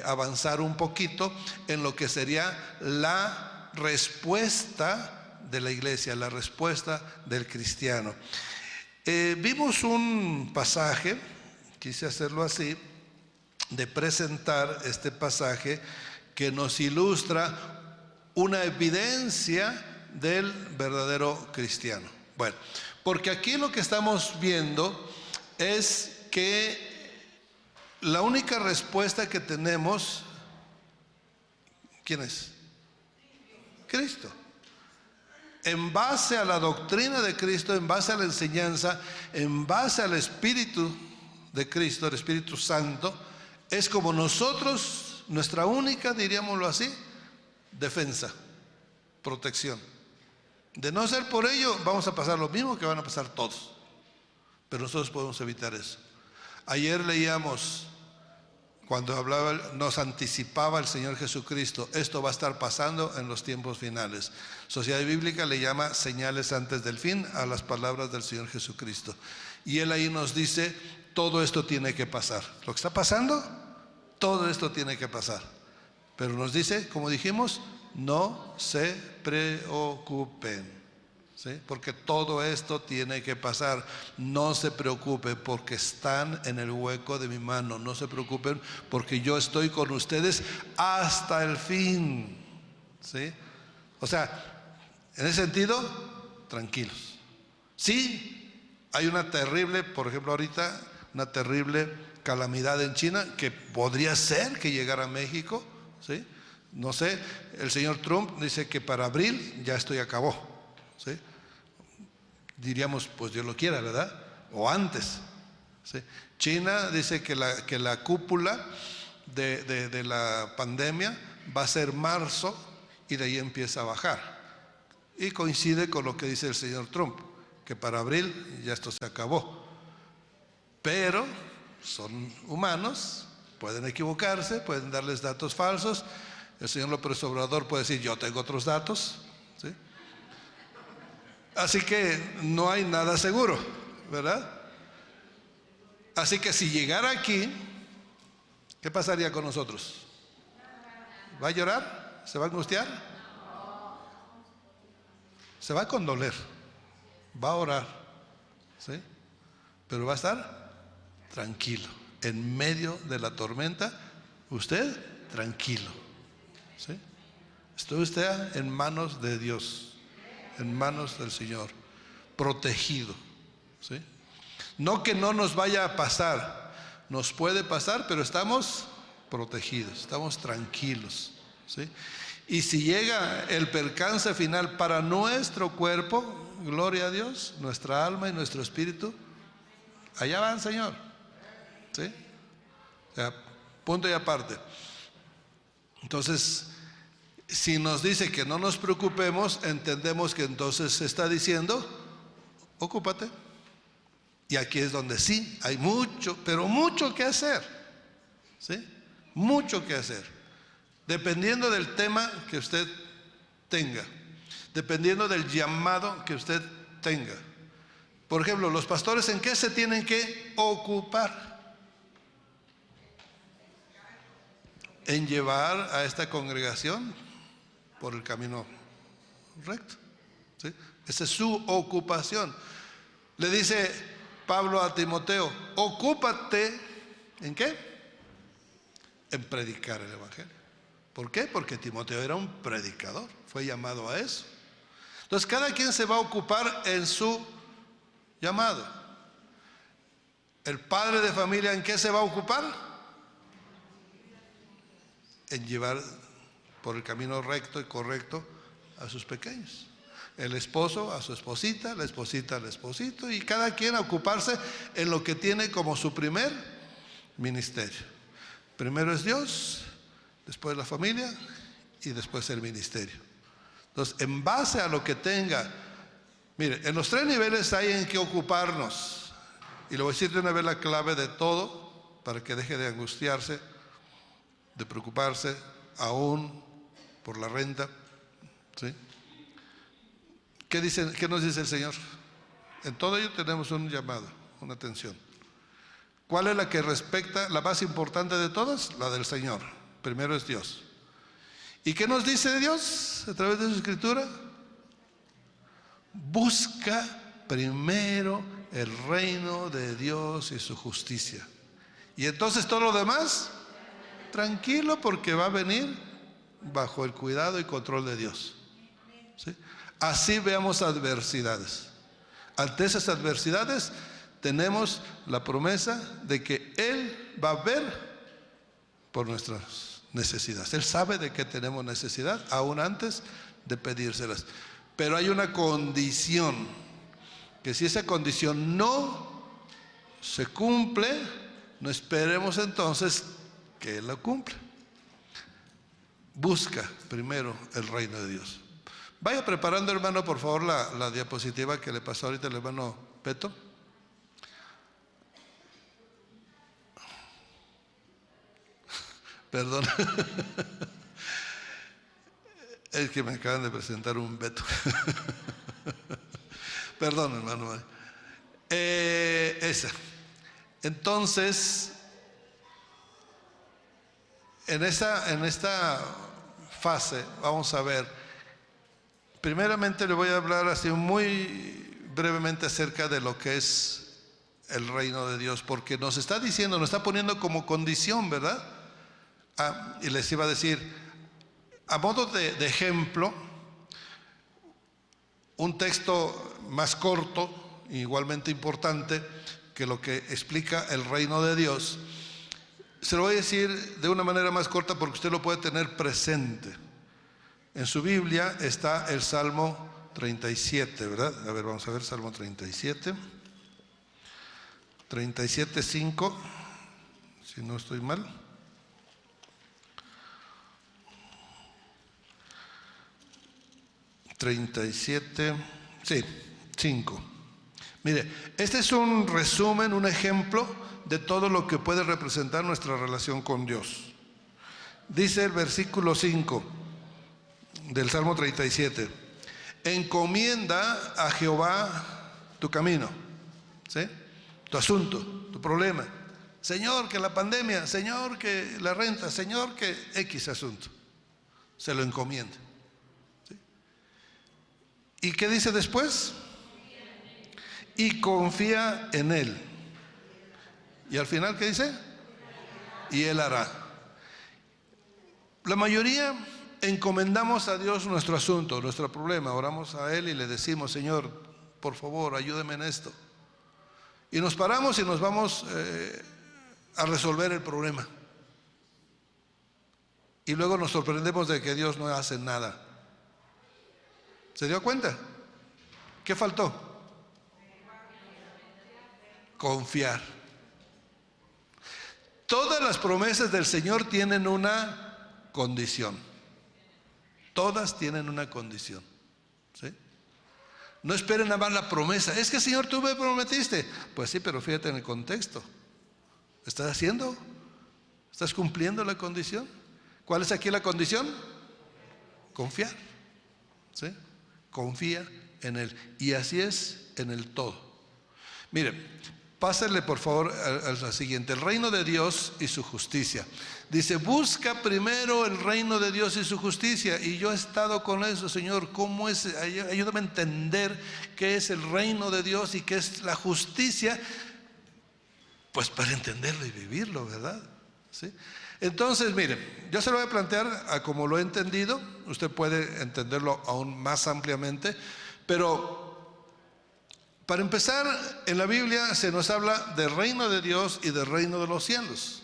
avanzar un poquito en lo que sería la respuesta de la iglesia, la respuesta del cristiano. Vimos un pasaje, quise hacerlo así, de presentar este pasaje que nos ilustra una evidencia del verdadero cristiano. Bueno, porque aquí lo que estamos viendo es que la única respuesta que tenemos, ¿quién es? Cristo. En base a la doctrina de Cristo, en base a la enseñanza, en base al Espíritu de Cristo, el Espíritu Santo, es como nosotros, nuestra única, diríamoslo así, defensa, protección. De no ser por ello, vamos a pasar lo mismo que van a pasar todos. Pero nosotros podemos evitar eso. Ayer leíamos, cuando hablaba, nos anticipaba el Señor Jesucristo, esto va a estar pasando en los tiempos finales. Sociedad Bíblica le llama señales antes del fin a las palabras del Señor Jesucristo. Y Él ahí nos dice, todo esto tiene que pasar. Lo que está pasando, todo esto tiene que pasar. Pero nos dice, como dijimos, no se preocupen, ¿sí? Porque todo esto tiene que pasar. No se preocupen porque están en el hueco de mi mano. No se preocupen porque yo estoy con ustedes hasta el fin, ¿sí? O sea, en ese sentido, tranquilos. Sí, hay una terrible, por ejemplo ahorita, una terrible calamidad en China que podría ser que llegara a México, ¿sí? No sé, el señor Trump dice que para abril ya esto ya acabó, ¿sí? Diríamos, pues Dios lo quiera, ¿verdad? O antes, ¿sí? China dice que la cúpula de la pandemia va a ser marzo y de ahí empieza a bajar. Y coincide con lo que dice el señor Trump, que para abril ya esto se acabó. Pero son humanos, pueden equivocarse, pueden darles datos falsos. El señor López Obrador puede decir, yo tengo otros datos, ¿sí? Así que no hay nada seguro, ¿verdad? Así que si llegara aquí, ¿qué pasaría con nosotros? ¿Va a llorar? ¿Se va a angustiar? Se va a condoler, va a orar, ¿sí? Pero va a estar tranquilo. En medio de la tormenta, usted tranquilo, ¿sí? Está usted en manos de Dios, en manos del Señor, protegido, ¿sí? No que no nos vaya a pasar, nos puede pasar, pero estamos protegidos, estamos tranquilos, ¿sí? Y si llega el percance final para nuestro cuerpo, gloria a Dios, nuestra alma y nuestro espíritu, allá van, Señor, ¿sí? O sea, punto y aparte. Entonces, si nos dice que no nos preocupemos, entendemos que entonces se está diciendo, ocúpate. Y aquí es donde sí, hay mucho, pero mucho que hacer, ¿sí? Mucho que hacer. Dependiendo del tema que usted tenga, dependiendo del llamado que usted tenga. Por ejemplo, los pastores, ¿en qué se tienen que ocupar? En llevar a esta congregación por el camino recto, ¿sí? Esa es su ocupación. Le dice Pablo a Timoteo, ocúpate, ¿en qué? En predicar el evangelio. ¿Por qué? Porque Timoteo era un predicador, fue llamado a eso. Entonces cada quien se va a ocupar en su llamado. El padre de familia, ¿en qué se va a ocupar? En llevar por el camino recto y correcto a sus pequeños. El esposo a su esposita, la esposita al esposito, y cada quien a ocuparse en lo que tiene como su primer ministerio. Primero es Dios, después la familia y después el ministerio. Entonces, en base a lo que tenga, mire, en los tres niveles hay en que ocuparnos. Y le voy a decir de una vez la clave de todo para que deje de angustiarse, de preocuparse, aún por la renta, ¿sí? ¿Qué nos dice el Señor? En todo ello tenemos un llamado, una atención. ¿Cuál es la que respecta, la más importante de todas? La del Señor. Primero es Dios. ¿Y qué nos dice Dios a través de su escritura? Busca primero el reino de Dios y su justicia. Y entonces todo lo demás, tranquilo, porque va a venir bajo el cuidado y control de Dios. ¿Sí? Así veamos adversidades. Ante esas adversidades tenemos la promesa de que Él va a ver por nuestras necesidades. Él sabe de qué tenemos necesidad, aún antes de pedírselas. Pero hay una condición, que si esa condición no se cumple, no esperemos entonces que Él la cumpla. Busca primero el reino de Dios. Vaya preparando, hermano, por favor, la diapositiva que le pasó ahorita el hermano Peto. Perdón. Es que me acaban de presentar un Beto. Perdón, hermano. Esa. Entonces, en esta fase vamos a ver, primeramente le voy a hablar así muy brevemente acerca de lo que es el reino de Dios, porque nos está diciendo, nos está poniendo como condición, ¿verdad? Y les iba a decir, a modo de ejemplo, un texto más corto, igualmente importante, que lo que explica el reino de Dios. Se lo voy a decir de una manera más corta porque usted lo puede tener presente. En su Biblia está el Salmo 37, ¿verdad? A ver, vamos a ver, Salmo 37. 37:5, si no estoy mal. Sí, 5. Mire, este es un resumen, un ejemplo de todo lo que puede representar nuestra relación con Dios. Dice el versículo 5 del Salmo 37: encomienda a Jehová tu camino, ¿sí? Tu asunto, tu problema. Señor, que la pandemia, Señor, que la renta, Señor, que X asunto. Se lo encomienda. ¿Y qué dice después? Y confía en Él. ¿Y al final qué dice? Y Él hará. La mayoría encomendamos a Dios nuestro asunto, nuestro problema. Oramos a Él y le decimos, Señor, por favor, ayúdame en esto. Y nos paramos y nos vamos a resolver el problema. Y luego nos sorprendemos de que Dios no hace nada. ¿Se dio cuenta? ¿Qué faltó? Confiar. Todas las promesas del Señor tienen una condición. Todas tienen una condición. ¿Sí? No esperen nada más la promesa. Es que, Señor, tú me prometiste. Pues sí, pero fíjate en el contexto. ¿Estás haciendo? ¿Estás cumpliendo la condición? ¿Cuál es aquí la condición? Confiar. ¿Sí? Confía en Él. Y así es en el todo. Miren, pásenle por favor a la siguiente: el reino de Dios y su justicia. Dice, busca primero el reino de Dios y su justicia. Y yo he estado con eso, Señor. ¿Cómo es? Ayúdame a entender qué es el reino de Dios y qué es la justicia. Pues para entenderlo y vivirlo, ¿verdad? ¿Sí? Entonces, mire, yo se lo voy a plantear a como lo he entendido. Usted puede entenderlo aún más ampliamente. Pero para empezar, en la Biblia se nos habla del reino de Dios y del reino de los cielos.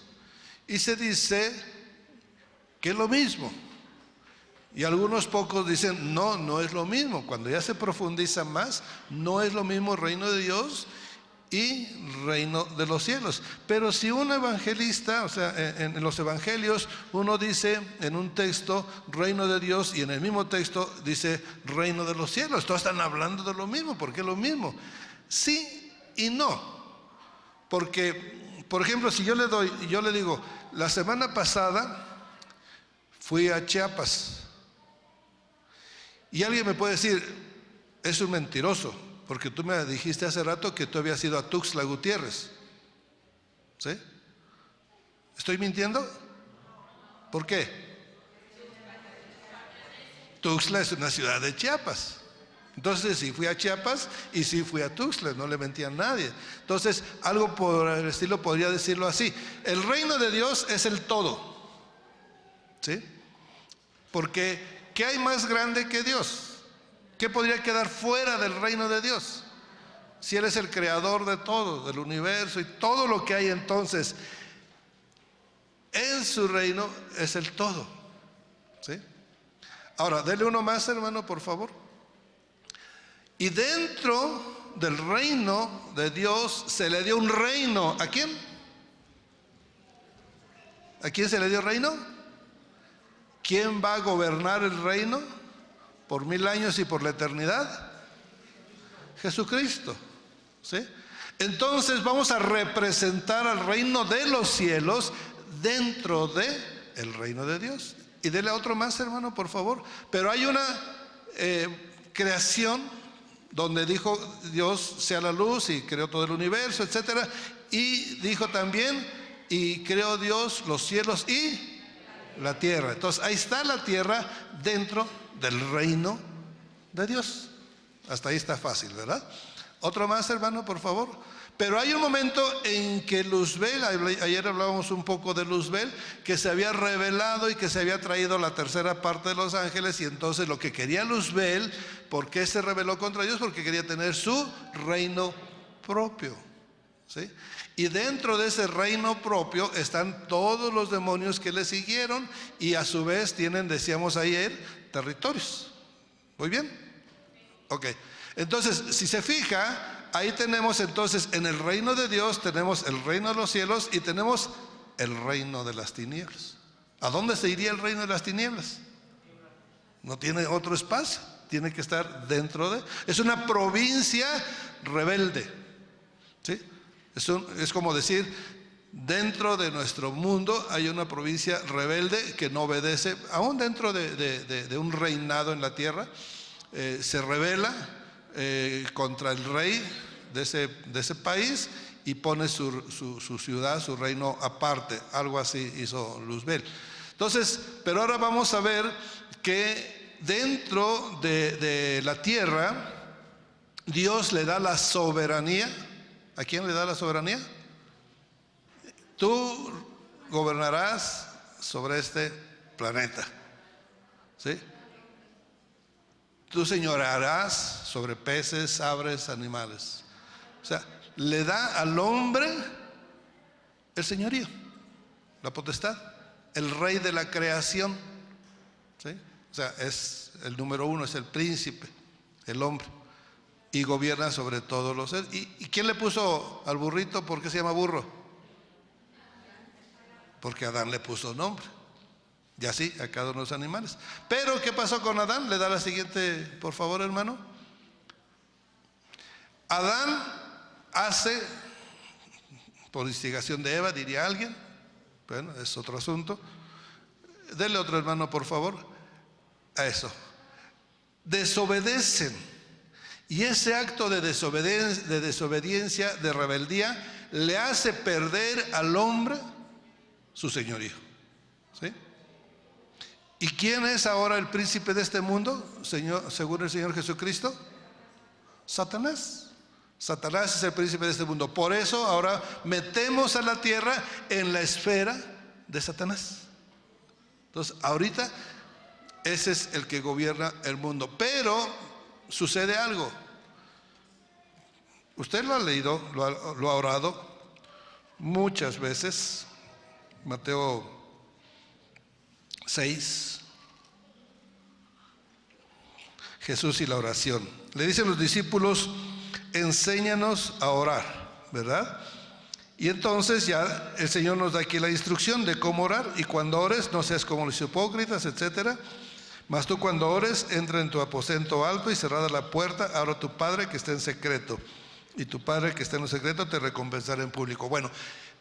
Y se dice que es lo mismo. Y algunos pocos dicen, no, no es lo mismo. Cuando ya se profundiza más, no es lo mismo el reino de Dios y reino de los cielos. Pero si un evangelista, o sea, en los evangelios uno dice en un texto reino de Dios y en el mismo texto dice reino de los cielos, todos están hablando de lo mismo, porque es lo mismo. Sí y no, porque por ejemplo, si yo le digo, la semana pasada fui a Chiapas, y alguien me puede decir, es un mentiroso. Porque tú me dijiste hace rato que tú habías ido a Tuxtla Gutiérrez. ¿Sí? ¿Estoy mintiendo? ¿Por qué? Tuxtla es una ciudad de Chiapas. Entonces sí fui a Chiapas y sí fui a Tuxtla, no le mentí a nadie. Entonces algo por el estilo podría decirlo así: el reino de Dios es el todo. ¿Sí? Porque ¿qué hay más grande que Dios? ¿Qué podría quedar fuera del reino de Dios? Si Él es el creador de todo, del universo y todo lo que hay, entonces en su reino es el todo. ¿Sí? Ahora, dele uno más, hermano, por favor. Y dentro del reino de Dios se le dio un reino. ¿A quién? ¿A quién se le dio reino? ¿Quién va a gobernar el reino por 1000 años y por la eternidad? Jesucristo. ¿Sí? Entonces vamos a representar al reino de los cielos dentro de el reino de Dios. Y dele a otro más, hermano, por favor. Pero hay una creación donde dijo Dios sea la luz y creó todo el universo, etcétera. Y dijo también, y creó Dios los cielos y la tierra. Entonces ahí está la tierra dentro del reino de Dios. Hasta ahí está fácil, ¿verdad? Otro más, hermano, por favor. Pero hay un momento en que Luzbel, ayer hablábamos un poco de Luzbel, que se había revelado y que se había traído la tercera parte de los ángeles, y entonces lo que quería Luzbel, ¿por qué se rebeló contra Dios? Porque quería tener su reino propio. ¿Sí? Y dentro de ese reino propio están todos los demonios que le siguieron, y a su vez tienen, decíamos ayer, territorios. ¿Muy bien? Ok. Entonces, si se fija, ahí tenemos entonces en el reino de Dios, tenemos el reino de los cielos y tenemos el reino de las tinieblas. ¿A dónde se iría el reino de las tinieblas? No tiene otro espacio, tiene que estar dentro de. Es una provincia rebelde. ¿Sí? Es como decir, dentro de nuestro mundo hay una provincia rebelde que no obedece, aún dentro de un reinado en la tierra, se rebela contra el rey de ese país y pone su ciudad, su reino aparte. Algo así hizo Luzbel. Entonces, pero ahora vamos a ver que dentro de la tierra Dios le da la soberanía. ¿A quién le da la soberanía? Tú gobernarás sobre este planeta. ¿Sí? Tú señorearás sobre peces, aves, animales. O sea, le da al hombre el señorío, la potestad, el rey de la creación. ¿Sí? O sea, es el número uno, es el príncipe, el hombre. Y gobierna sobre todos los seres. ¿Y quién le puso al burrito? ¿Por qué se llama burro? Porque Adán le puso nombre. Y así a cada uno de los animales. Pero ¿qué pasó con Adán? Le da la siguiente, por favor, hermano. Adán hace, por instigación de Eva, diría alguien. Bueno, es otro asunto. Dele otro, hermano, por favor. A eso. Desobedecen. Y ese acto de desobediencia, de rebeldía, le hace perder al hombre su señorío. ¿Sí? ¿Y quién es ahora el príncipe de este mundo, según el Señor Jesucristo? Satanás. Satanás es el príncipe de este mundo. Por eso ahora metemos a la tierra en la esfera de Satanás. Entonces, ahorita ese es el que gobierna el mundo. Pero sucede algo. Usted lo ha leído, lo ha orado muchas veces. Mateo 6, Jesús y la oración. Le dicen los discípulos, enséñanos a orar, ¿verdad? Y entonces ya el Señor nos da aquí la instrucción de cómo orar. Y cuando ores, no seas como los hipócritas, etcétera. Mas tú cuando ores, entra en tu aposento alto y cerrada la puerta, ora a tu Padre que está en secreto. Y tu Padre que está en lo secreto te recompensará en público. Bueno,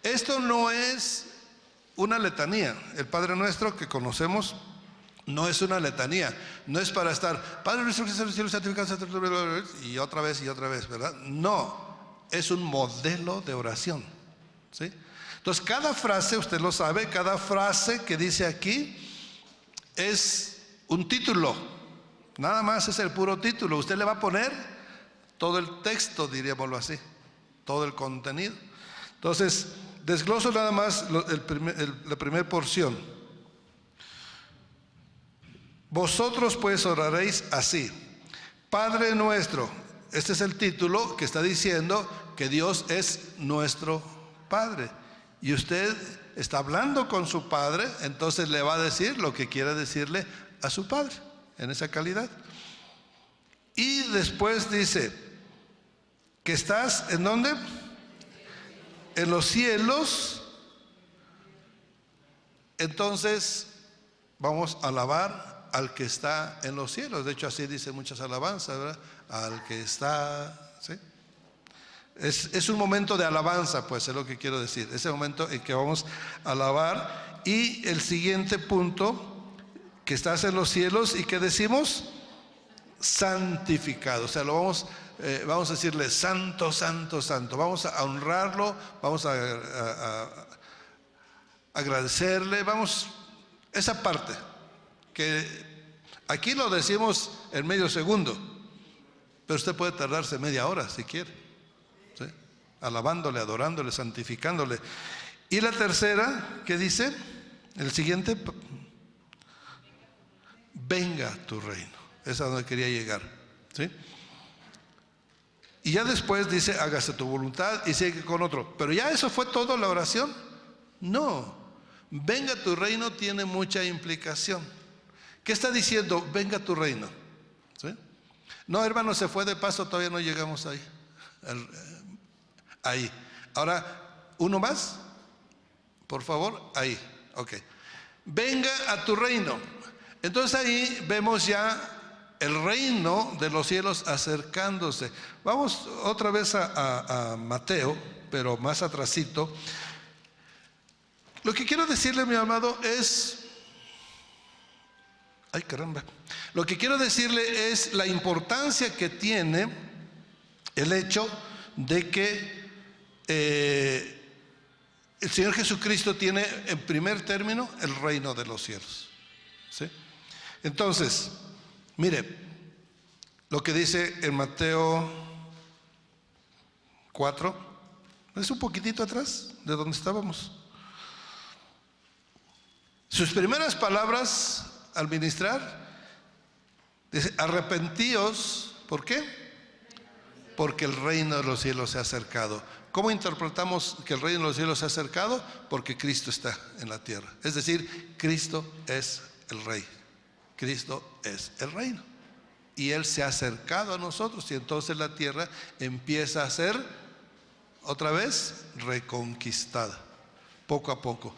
esto no es una letanía. El Padre Nuestro que conocemos No es una letanía, no es para estar Padre nuestro que estás en los cielos, santificado sea tu nombre, y otra vez, ¿verdad? No, es un modelo de oración, ¿sí? Entonces cada frase, usted lo sabe, cada frase que dice aquí es un título, nada más es el puro título. Usted le va a poner todo el texto, diríamoslo así, todo el contenido. Entonces desgloso nada más la primera porción. Vosotros pues oraréis así: Padre nuestro. Este es el título que está diciendo que Dios es nuestro Padre. Y usted está hablando con su Padre, entonces le va a decir lo que quiere decirle a su Padre, en esa calidad. Y después dice que estás, ¿en dónde? En los cielos. Entonces vamos a alabar al que está en los cielos. De hecho así dice muchas alabanzas, ¿verdad? Al que está, ¿sí? Es un momento de alabanza, pues es lo que quiero decir. Ese momento en que vamos a alabar. Y el siguiente punto, que estás en los cielos y que decimos santificado. O sea, lo vamos a decirle santo, santo, santo. Vamos a honrarlo, vamos a agradecerle, vamos, esa parte que aquí lo decimos en medio segundo, pero usted puede tardarse media hora si quiere, ¿sí? Alabándole, adorándole, santificándole. Y la tercera, ¿qué dice? El siguiente: venga tu reino. Esa es a donde quería llegar, ¿sí? Y ya después dice: hágase tu voluntad, y sigue con otro. Pero ya eso fue todo la oración. No, venga tu reino tiene mucha implicación. ¿Qué está diciendo? Venga tu reino, ¿sí? No, hermano, se fue de paso, todavía no llegamos ahí. Ahí. Ahora, uno más, por favor, ahí, ok. Venga a tu reino. Entonces ahí vemos ya el reino de los cielos acercándose. Vamos otra vez a Mateo, pero más atrasito. Lo que quiero decirle, mi amado, es... Ay, caramba. Lo que quiero decirle es la importancia que tiene el hecho de que el Señor Jesucristo tiene en primer término el reino de los cielos, ¿sí? Entonces, mire lo que dice en Mateo 4. Es un poquitito atrás de donde estábamos. Sus primeras palabras al ministrar, dice: arrepentíos. ¿Por qué? Porque el reino de los cielos se ha acercado. ¿Cómo interpretamos que el reino de los cielos se ha acercado? Porque Cristo está en la tierra. Es decir, Cristo es el Rey. Cristo es el reino. Y Él se ha acercado a nosotros, y entonces la tierra empieza a ser otra vez reconquistada, poco a poco.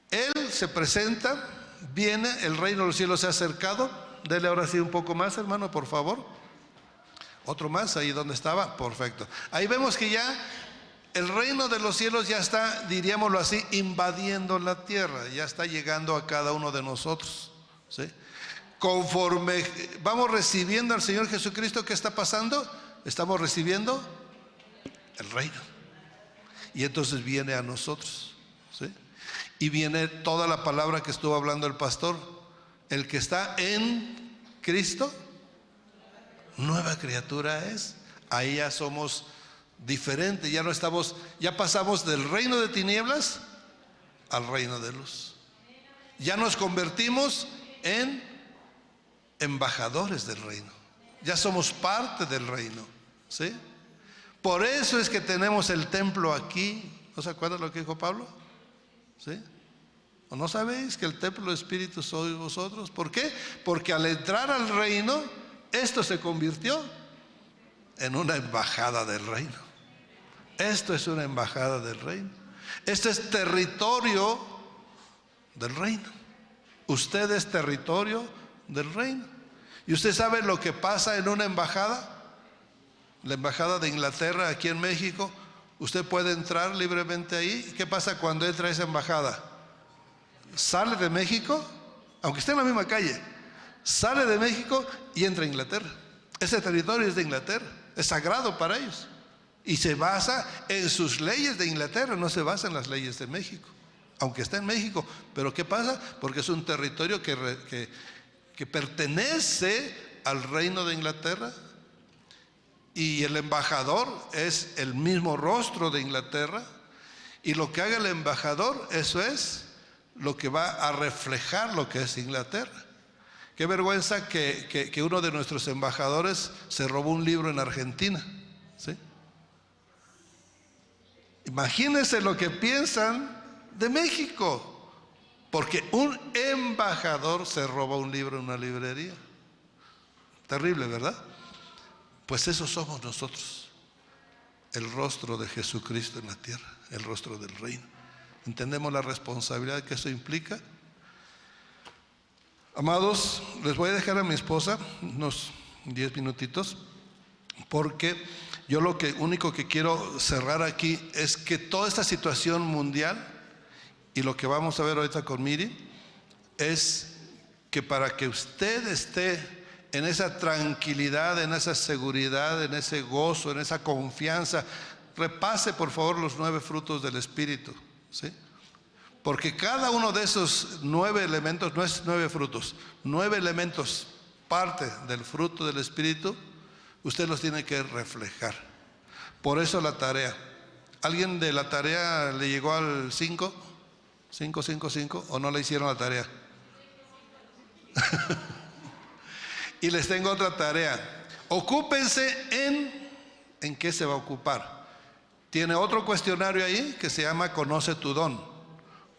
Él se presenta, viene, el reino de los cielos se ha acercado. Dele ahora sí un poco más, hermano, por favor. Otro más, ahí donde estaba, perfecto. Ahí vemos que ya el reino de los cielos ya está, diríamoslo así, invadiendo la tierra, ya está llegando a cada uno de nosotros, ¿sí? Conforme vamos recibiendo al Señor Jesucristo, ¿qué está pasando? Estamos recibiendo el reino. Y entonces viene a nosotros, ¿sí? Y viene toda la palabra que estuvo hablando el pastor: el que está en Cristo, nueva criatura es. Ahí ya somos diferentes, ya no estamos, ya pasamos del reino de tinieblas al reino de luz. Ya nos convertimos en embajadores del reino. Ya somos parte del reino, ¿sí? Por eso es que tenemos el templo aquí. ¿No se acuerdan lo que dijo Pablo? ¿Sí? ¿O no sabéis que el templo del Espíritu sois vosotros? ¿Por qué? Porque al entrar al reino, esto se convirtió en una embajada del reino. Esto es una embajada del reino. Esto es territorio del reino. Usted es territorio del reino. ¿Y usted sabe lo que pasa en una embajada? La embajada de Inglaterra aquí en México, usted puede entrar libremente ahí. ¿Qué pasa cuando entra a esa embajada? ¿Sale de México? aunque esté en la misma calle, sale de México y entra a Inglaterra. Ese territorio es de Inglaterra, es sagrado para ellos. Y se basa en sus leyes de Inglaterra, no se basa en las leyes de México, aunque está en México. Pero ¿qué pasa? Porque es un territorio que pertenece al reino de Inglaterra, y el embajador es el mismo rostro de Inglaterra, y lo que haga el embajador, eso es lo que va a reflejar lo que es Inglaterra. Qué vergüenza que uno de nuestros embajadores se robó un libro en Argentina, ¿sí? Imagínense lo que piensan de México, porque un embajador se roba un libro en una librería. Terrible, ¿verdad? Pues eso somos nosotros, el rostro de Jesucristo en la tierra, el rostro del reino. ¿Entendemos la responsabilidad que eso implica? Amados, les voy a dejar a mi esposa unos 10 minutitos, porque yo lo único que quiero cerrar aquí es que toda esta situación mundial, y lo que vamos a ver ahorita con Miri, es que para que usted esté en esa tranquilidad, en esa seguridad, en ese gozo, en esa confianza, repase por favor los 9 frutos del Espíritu, ¿sí? Porque cada uno de esos 9 elementos, no es 9 frutos, 9 elementos, parte del fruto del Espíritu, usted los tiene que reflejar. Por eso la tarea. ¿Alguien de la tarea le llegó al 5? 5, 5, 5, ¿o no le hicieron la tarea? Y les tengo otra tarea. Ocúpense ¿en qué se va a ocupar? Tiene otro cuestionario ahí que se llama Conoce tu don.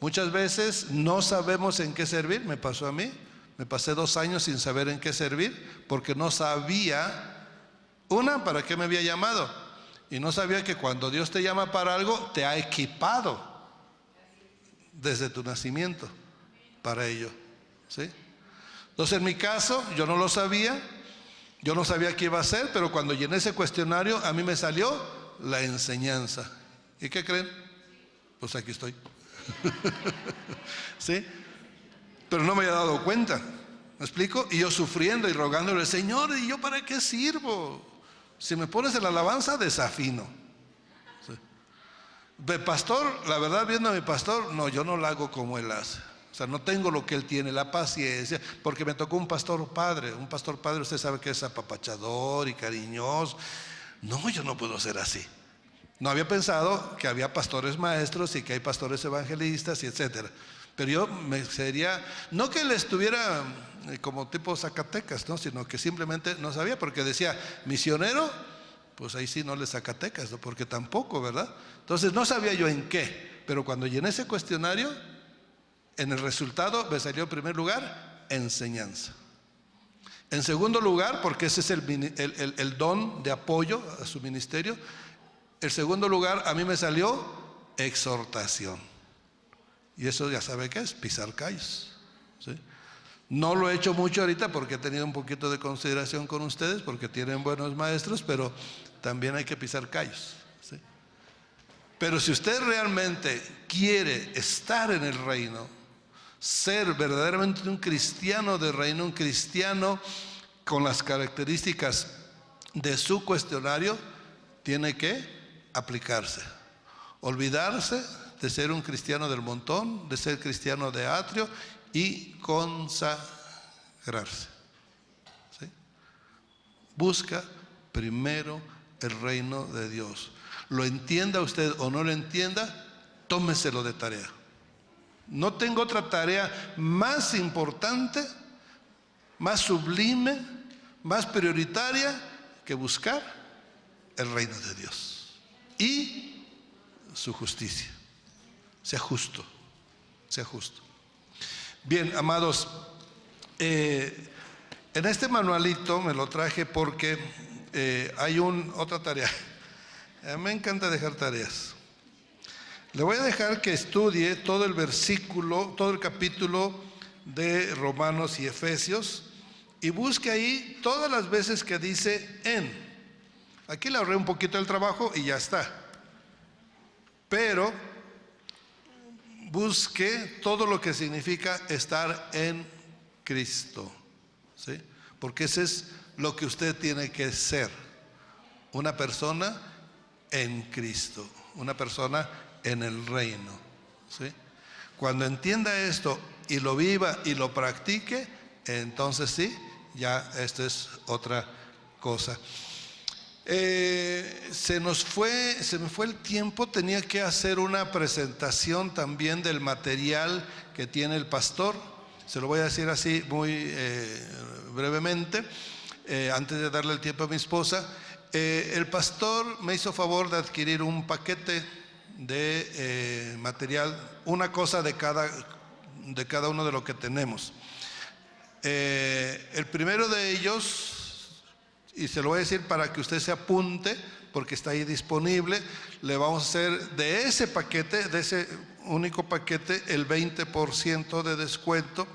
Muchas veces no sabemos en qué servir. Me pasó a mí. Me pasé 2 años sin saber en qué servir, porque no sabía, para qué me había llamado. Y no sabía que cuando Dios te llama para algo, te ha equipado desde tu nacimiento para ello, ¿sí? Entonces en mi caso, yo no lo sabía. Yo no sabía qué iba a hacer, pero cuando llené ese cuestionario, a mí me salió la enseñanza. ¿Y qué creen? Pues aquí estoy. ¿Sí? Pero no me había dado cuenta, ¿me explico? Y yo sufriendo y rogándole, Señor, ¿y yo para qué sirvo? Si me pones en la alabanza, desafino. ¿Sí? De pastor, la verdad, viendo a mi pastor, no, yo no lo hago como él hace. O sea, no tengo lo que él tiene, la paciencia, porque me tocó un pastor padre. Un pastor padre, usted sabe que es apapachador y cariñoso. No, yo no puedo ser así. No había pensado que había pastores maestros y que hay pastores evangelistas y etcétera. Pero yo me sería, no que él estuviera como tipo Zacatecas, ¿no? Sino que simplemente no sabía, porque decía misionero, pues ahí sí no le Zacatecas, ¿no? Porque tampoco, ¿verdad? Entonces no sabía yo en qué, pero cuando llené ese cuestionario, en el resultado me salió en primer lugar enseñanza. En segundo lugar, porque ese es el don de apoyo a su ministerio. El segundo lugar, a mí me salió exhortación. Y eso ya sabe qué es, pisar callos, ¿sí? No lo he hecho mucho ahorita porque he tenido un poquito de consideración con ustedes, porque tienen buenos maestros, pero también hay que pisar callos, ¿sí? Pero si usted realmente quiere estar en el reino, ser verdaderamente un cristiano de reino, un cristiano con las características de su cuestionario, tiene que aplicarse, olvidarse de ser un cristiano del montón, de ser cristiano de atrio y consagrarse, ¿sí? Busca primero el reino de Dios. Lo entienda usted o no lo entienda, tómeselo de tarea. No tengo otra tarea más importante, más sublime, más prioritaria que buscar el reino de Dios y su justicia. Sea justo, sea justo. Bien, amados, en este manualito me lo traje porque hay otra tarea. Me encanta dejar tareas. Le voy a dejar que estudie todo el versículo, todo el capítulo de Romanos y Efesios, y busque ahí todas las veces que dice en. Aquí le ahorré un poquito el trabajo y ya está. Pero busque todo lo que significa estar en Cristo, ¿sí? Porque ese es lo que usted tiene que ser, una persona en Cristo, una persona en el reino, ¿sí? Cuando entienda esto y lo viva y lo practique, entonces sí, ya esto es otra cosa. Se me fue el tiempo. Tenía que hacer una presentación también del material que tiene el pastor. Se lo voy a decir así muy brevemente, antes de darle el tiempo a mi esposa. El pastor me hizo favor de adquirir un paquete de material, una cosa de cada uno de lo que tenemos. El primero de ellos, y se lo voy a decir para que usted se apunte, porque está ahí disponible, le vamos a hacer de ese paquete, de ese único paquete, el 20% de descuento.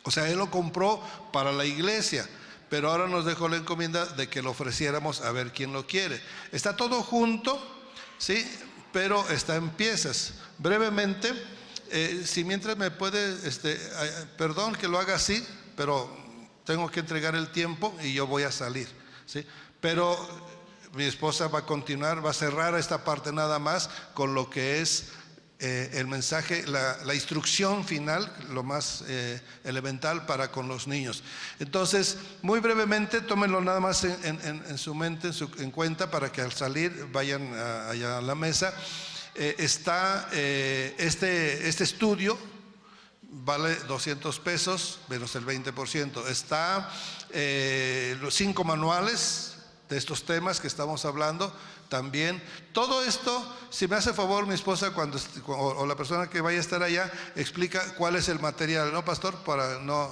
O sea, él lo compró para la iglesia, pero ahora nos dejó la encomienda de que lo ofreciéramos a ver quién lo quiere. Está todo junto, ¿sí? Pero está en piezas. Brevemente, si mientras me puede, perdón que lo haga así, pero tengo que entregar el tiempo y yo voy a salir, ¿sí? Pero mi esposa va a continuar, va a cerrar esta parte nada más con lo que es el mensaje, la instrucción final, lo más elemental para con los niños. Entonces, muy brevemente, tómenlo nada más en su mente, en cuenta, para que al salir vayan allá a la mesa. Está este estudio, vale 200 pesos menos el 20%. Está los 5 manuales de estos temas que estamos hablando también. Todo esto, si me hace favor mi esposa o la persona que vaya a estar allá, explica cuál es el material, ¿no, pastor? Para no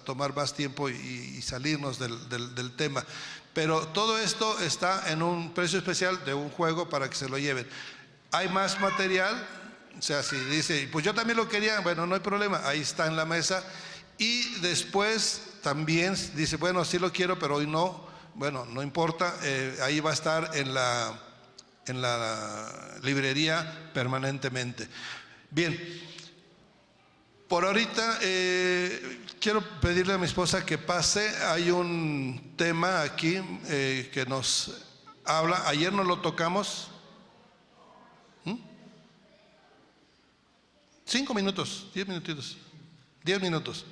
tomar más tiempo y salirnos del tema. Pero todo esto está en un precio especial de un juego para que se lo lleven. Hay más material, o sea, si dice, pues yo también lo quería, bueno, no hay problema, ahí está en la mesa. Y después también dice, bueno, sí lo quiero, pero hoy no. Bueno, no importa, ahí va a estar en la librería permanentemente. Bien, por ahorita quiero pedirle a mi esposa que pase. Hay un tema aquí que nos habla, ayer no lo tocamos. 5 minutos, 10 minutitos, 10 minutos,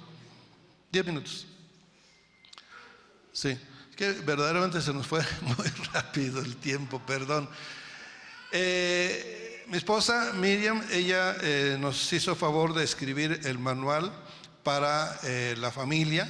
10 minutos. Sí. Que verdaderamente se nos fue muy rápido el tiempo, perdón. Mi esposa Miriam, ella nos hizo favor de escribir el manual para la familia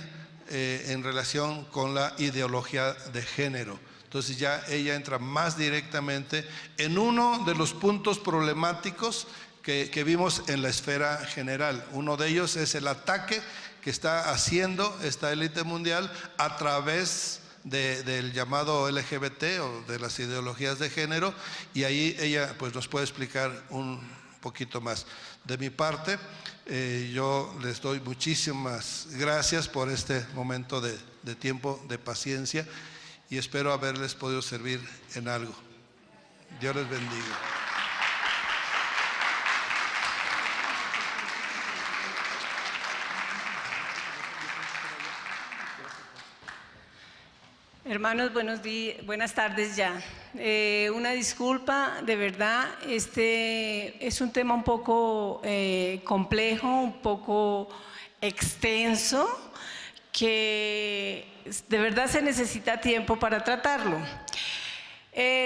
en relación con la ideología de género. Entonces ya ella entra más directamente en uno de los puntos problemáticos que vimos en la esfera general. Uno de ellos es el ataque que está haciendo esta élite mundial a través del llamado LGBT o de las ideologías de género, y ahí ella pues nos puede explicar un poquito más. De mi parte, yo les doy muchísimas gracias por este momento de tiempo, de paciencia, y espero haberles podido servir en algo. Dios les bendiga. Hermanos, buenas tardes ya. Una disculpa, de verdad, este es un tema un poco complejo, un poco extenso, que de verdad se necesita tiempo para tratarlo.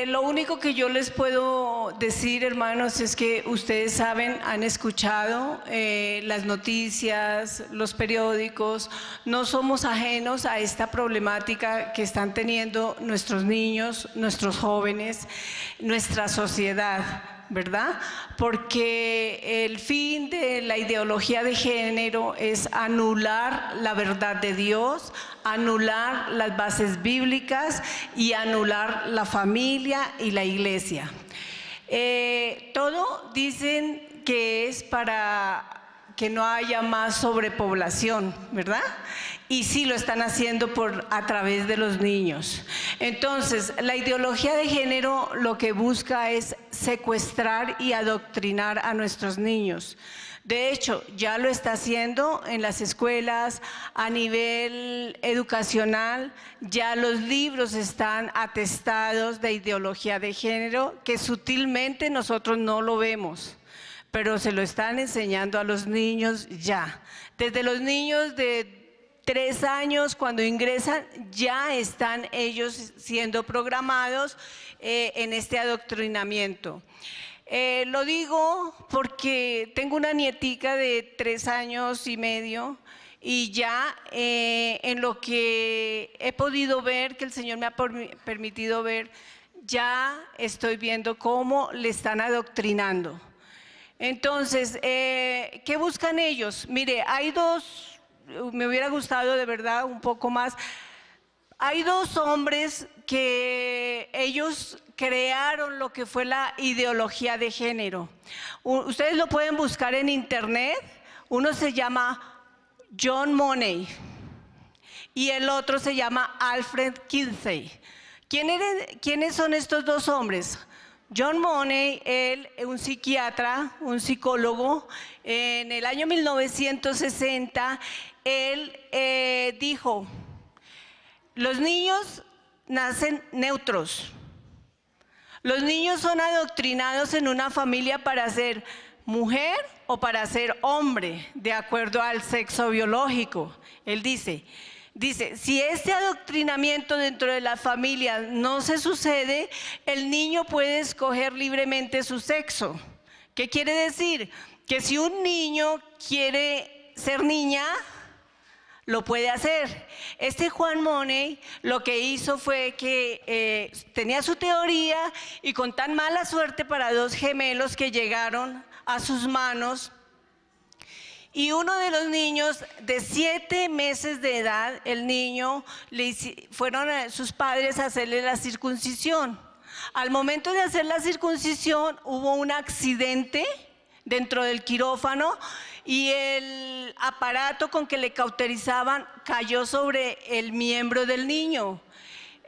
Lo único que yo les puedo decir, hermanos, es que ustedes saben, han escuchado las noticias, los periódicos. No somos ajenos a esta problemática que están teniendo nuestros niños, nuestros jóvenes, nuestra sociedad, ¿verdad? Porque el fin de la ideología de género es anular la verdad de Dios, anular las bases bíblicas y anular la familia y la iglesia. Todo dicen que es para que no haya más sobrepoblación, ¿verdad? Y sí lo están haciendo a través de los niños. Entonces, la ideología de género lo que busca es secuestrar y adoctrinar a nuestros niños. De hecho, ya lo está haciendo en las escuelas, a nivel educacional, ya los libros están atestados de ideología de género, que sutilmente nosotros no lo vemos, pero se lo están enseñando a los niños ya. Desde los niños de 3 años, cuando ingresan, ya están ellos siendo programados en este adoctrinamiento. Lo digo porque tengo una nietica de 3 años y medio y ya en lo que he podido ver, que el Señor me ha permitido ver, ya estoy viendo cómo le están adoctrinando. Entonces, ¿qué buscan ellos? Mire, hay dos, me hubiera gustado de verdad un poco más. Hay 2 hombres que ellos crearon lo que fue la ideología de género. Ustedes lo pueden buscar en internet. Uno se llama John Money y el otro se llama Alfred Kinsey. ¿Quiénes son estos 2 hombres? John Money, él, un psiquiatra, un psicólogo, en el año 1960, él dijo: los niños nacen neutros. Los niños son adoctrinados en una familia para ser mujer o para ser hombre, de acuerdo al sexo biológico. Él dice, si este adoctrinamiento dentro de la familia no se sucede, el niño puede escoger libremente su sexo. ¿Qué quiere decir? Que si un niño quiere ser niña, lo puede hacer. Este Juan Money lo que hizo fue que tenía su teoría y con tan mala suerte para 2 gemelos que llegaron a sus manos, y uno de los niños de 7 meses de edad, el niño, fueron sus padres a hacerle la circuncisión. Al momento de hacer la circuncisión hubo un accidente dentro del quirófano y el aparato con que le cauterizaban cayó sobre el miembro del niño.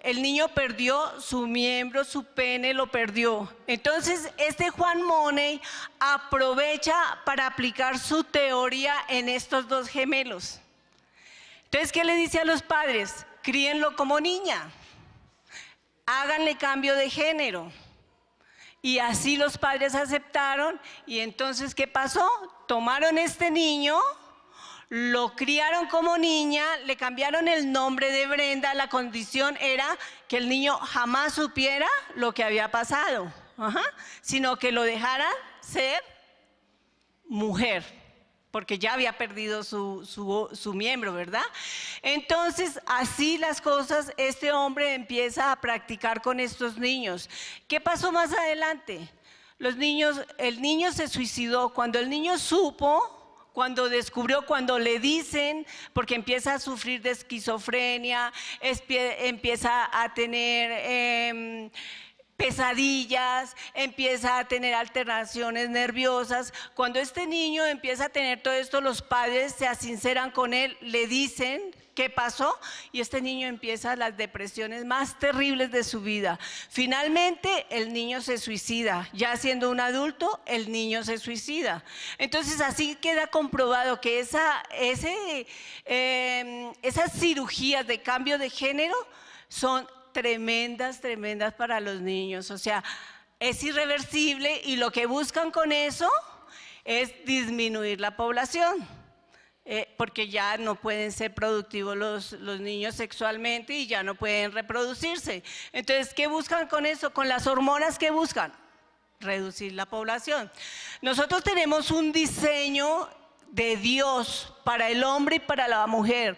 El niño perdió su miembro, su pene lo perdió. Entonces, este Juan Money aprovecha para aplicar su teoría en estos 2 gemelos. Entonces, ¿qué le dice a los padres? Críenlo como niña, háganle cambio de género. Y así los padres aceptaron. Y entonces, ¿qué pasó? Tomaron este niño, lo criaron como niña, le cambiaron el nombre de Brenda. La condición era que el niño jamás supiera lo que había pasado, sino que lo dejaran ser mujer, porque ya había perdido su miembro, ¿verdad? Entonces, así las cosas, este hombre empieza a practicar con estos niños. ¿Qué pasó más adelante? El niño se suicidó. Cuando el niño supo, cuando descubrió, cuando le dicen, porque empieza a sufrir de esquizofrenia, empieza a tener pesadillas, empieza a tener alteraciones nerviosas. Cuando este niño empieza a tener todo esto, los padres se sinceran con él, le dicen qué pasó y este niño empieza las depresiones más terribles de su vida. Finalmente el niño se suicida, ya siendo un adulto el niño se suicida. Entonces así queda comprobado que esas cirugías de cambio de género son tremendas para los niños. O sea, es irreversible y lo que buscan con eso es disminuir la población. Porque ya no pueden ser productivos los niños sexualmente y ya no pueden reproducirse. Entonces, ¿qué buscan con eso? Con las hormonas, ¿qué buscan? Reducir la población. Nosotros tenemos un diseño de Dios para el hombre y para la mujer.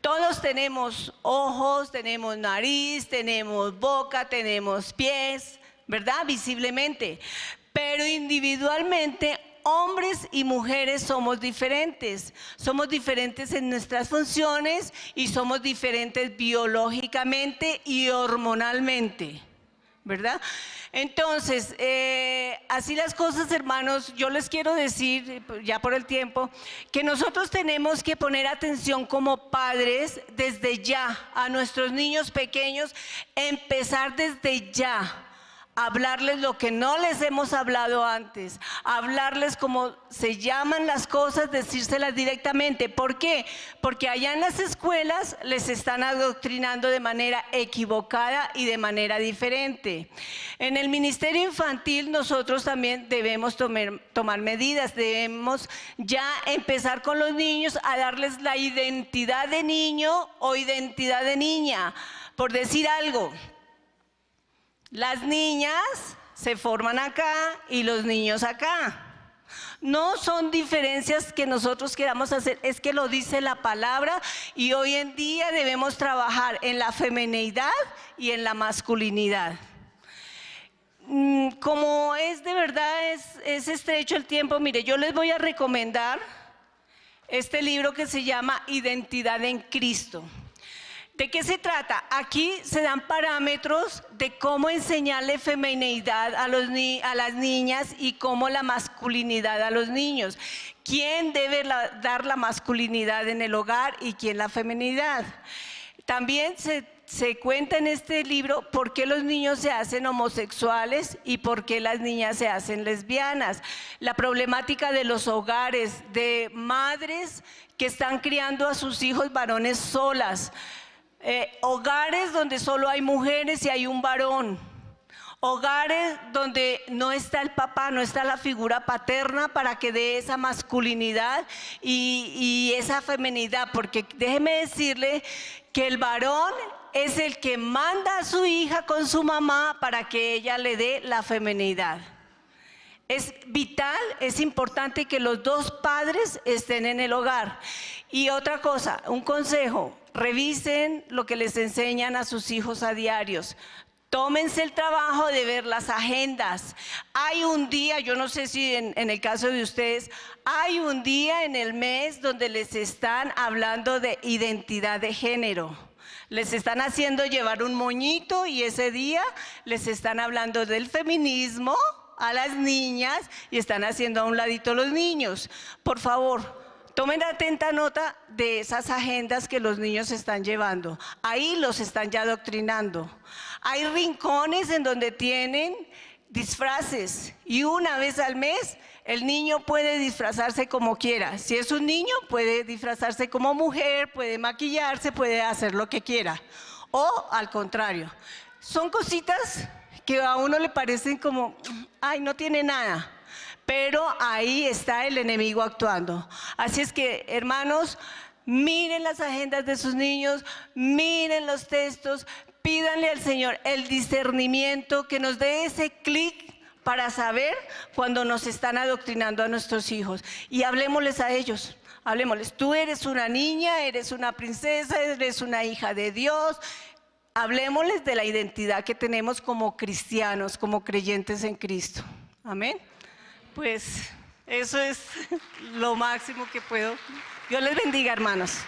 Todos tenemos ojos, tenemos nariz, tenemos boca, tenemos pies, ¿verdad? Visiblemente. Pero individualmente, hombres y mujeres somos diferentes en nuestras funciones y somos diferentes biológicamente y hormonalmente, ¿verdad? Entonces, así las cosas, hermanos, yo les quiero decir, ya por el tiempo, que nosotros tenemos que poner atención como padres desde ya a nuestros niños pequeños, empezar desde ya hablarles lo que no les hemos hablado antes, hablarles cómo se llaman las cosas, decírselas directamente. ¿Por qué? Porque allá en las escuelas les están adoctrinando de manera equivocada y de manera diferente. En el ministerio infantil nosotros también debemos tomar medidas, debemos ya empezar con los niños a darles la identidad de niño o identidad de niña. Por decir algo, las niñas se forman acá y los niños acá. No son diferencias que nosotros queramos hacer, es que lo dice la palabra, y hoy en día debemos trabajar en la feminidad y en la masculinidad. Como es de verdad, es estrecho el tiempo, mire, yo les voy a recomendar este libro que se llama Identidad en Cristo. ¿De qué se trata? Aquí se dan parámetros de cómo enseñarle femineidad a las niñas y cómo la masculinidad a los niños. ¿Quién debe dar la masculinidad en el hogar y quién la feminidad? También se cuenta en este libro por qué los niños se hacen homosexuales y por qué las niñas se hacen lesbianas. La problemática de los hogares, de madres que están criando a sus hijos varones solas. Hogares donde solo hay mujeres y hay un varón. Hogares donde no está el papá, no está la figura paterna para que dé esa masculinidad y esa feminidad. Porque déjeme decirle que el varón es el que manda a su hija con su mamá para que ella le dé la feminidad. Es vital, es importante que los dos padres estén en el hogar. Y otra cosa, un consejo: revisen lo que les enseñan a sus hijos a diarios. Tómense el trabajo de ver las agendas. Hay un día, yo no sé si en el caso de ustedes, hay un día en el mes donde les están hablando de identidad de género. Les están haciendo llevar un moñito y ese día les están hablando del feminismo a las niñas y están haciendo a un ladito los niños. Por favor, tomen atenta nota de esas agendas que los niños están llevando. Ahí los están ya adoctrinando. Hay rincones en donde tienen disfraces y una vez al mes el niño puede disfrazarse como quiera. Si es un niño, puede disfrazarse como mujer, puede maquillarse, puede hacer lo que quiera. O al contrario, son cositas que a uno le parecen como, ay, no tiene nada. Pero ahí está el enemigo actuando. Así es que, hermanos, miren las agendas de sus niños, miren los textos, pídanle al Señor el discernimiento, que nos dé ese clic para saber cuando nos están adoctrinando a nuestros hijos. Y hablemosles a ellos, hablemosles: tú eres una niña, eres una princesa, eres una hija de Dios. Hablemosles de la identidad que tenemos como cristianos, como creyentes en Cristo. Amén. Pues eso es lo máximo que puedo. Dios les bendiga, hermanos.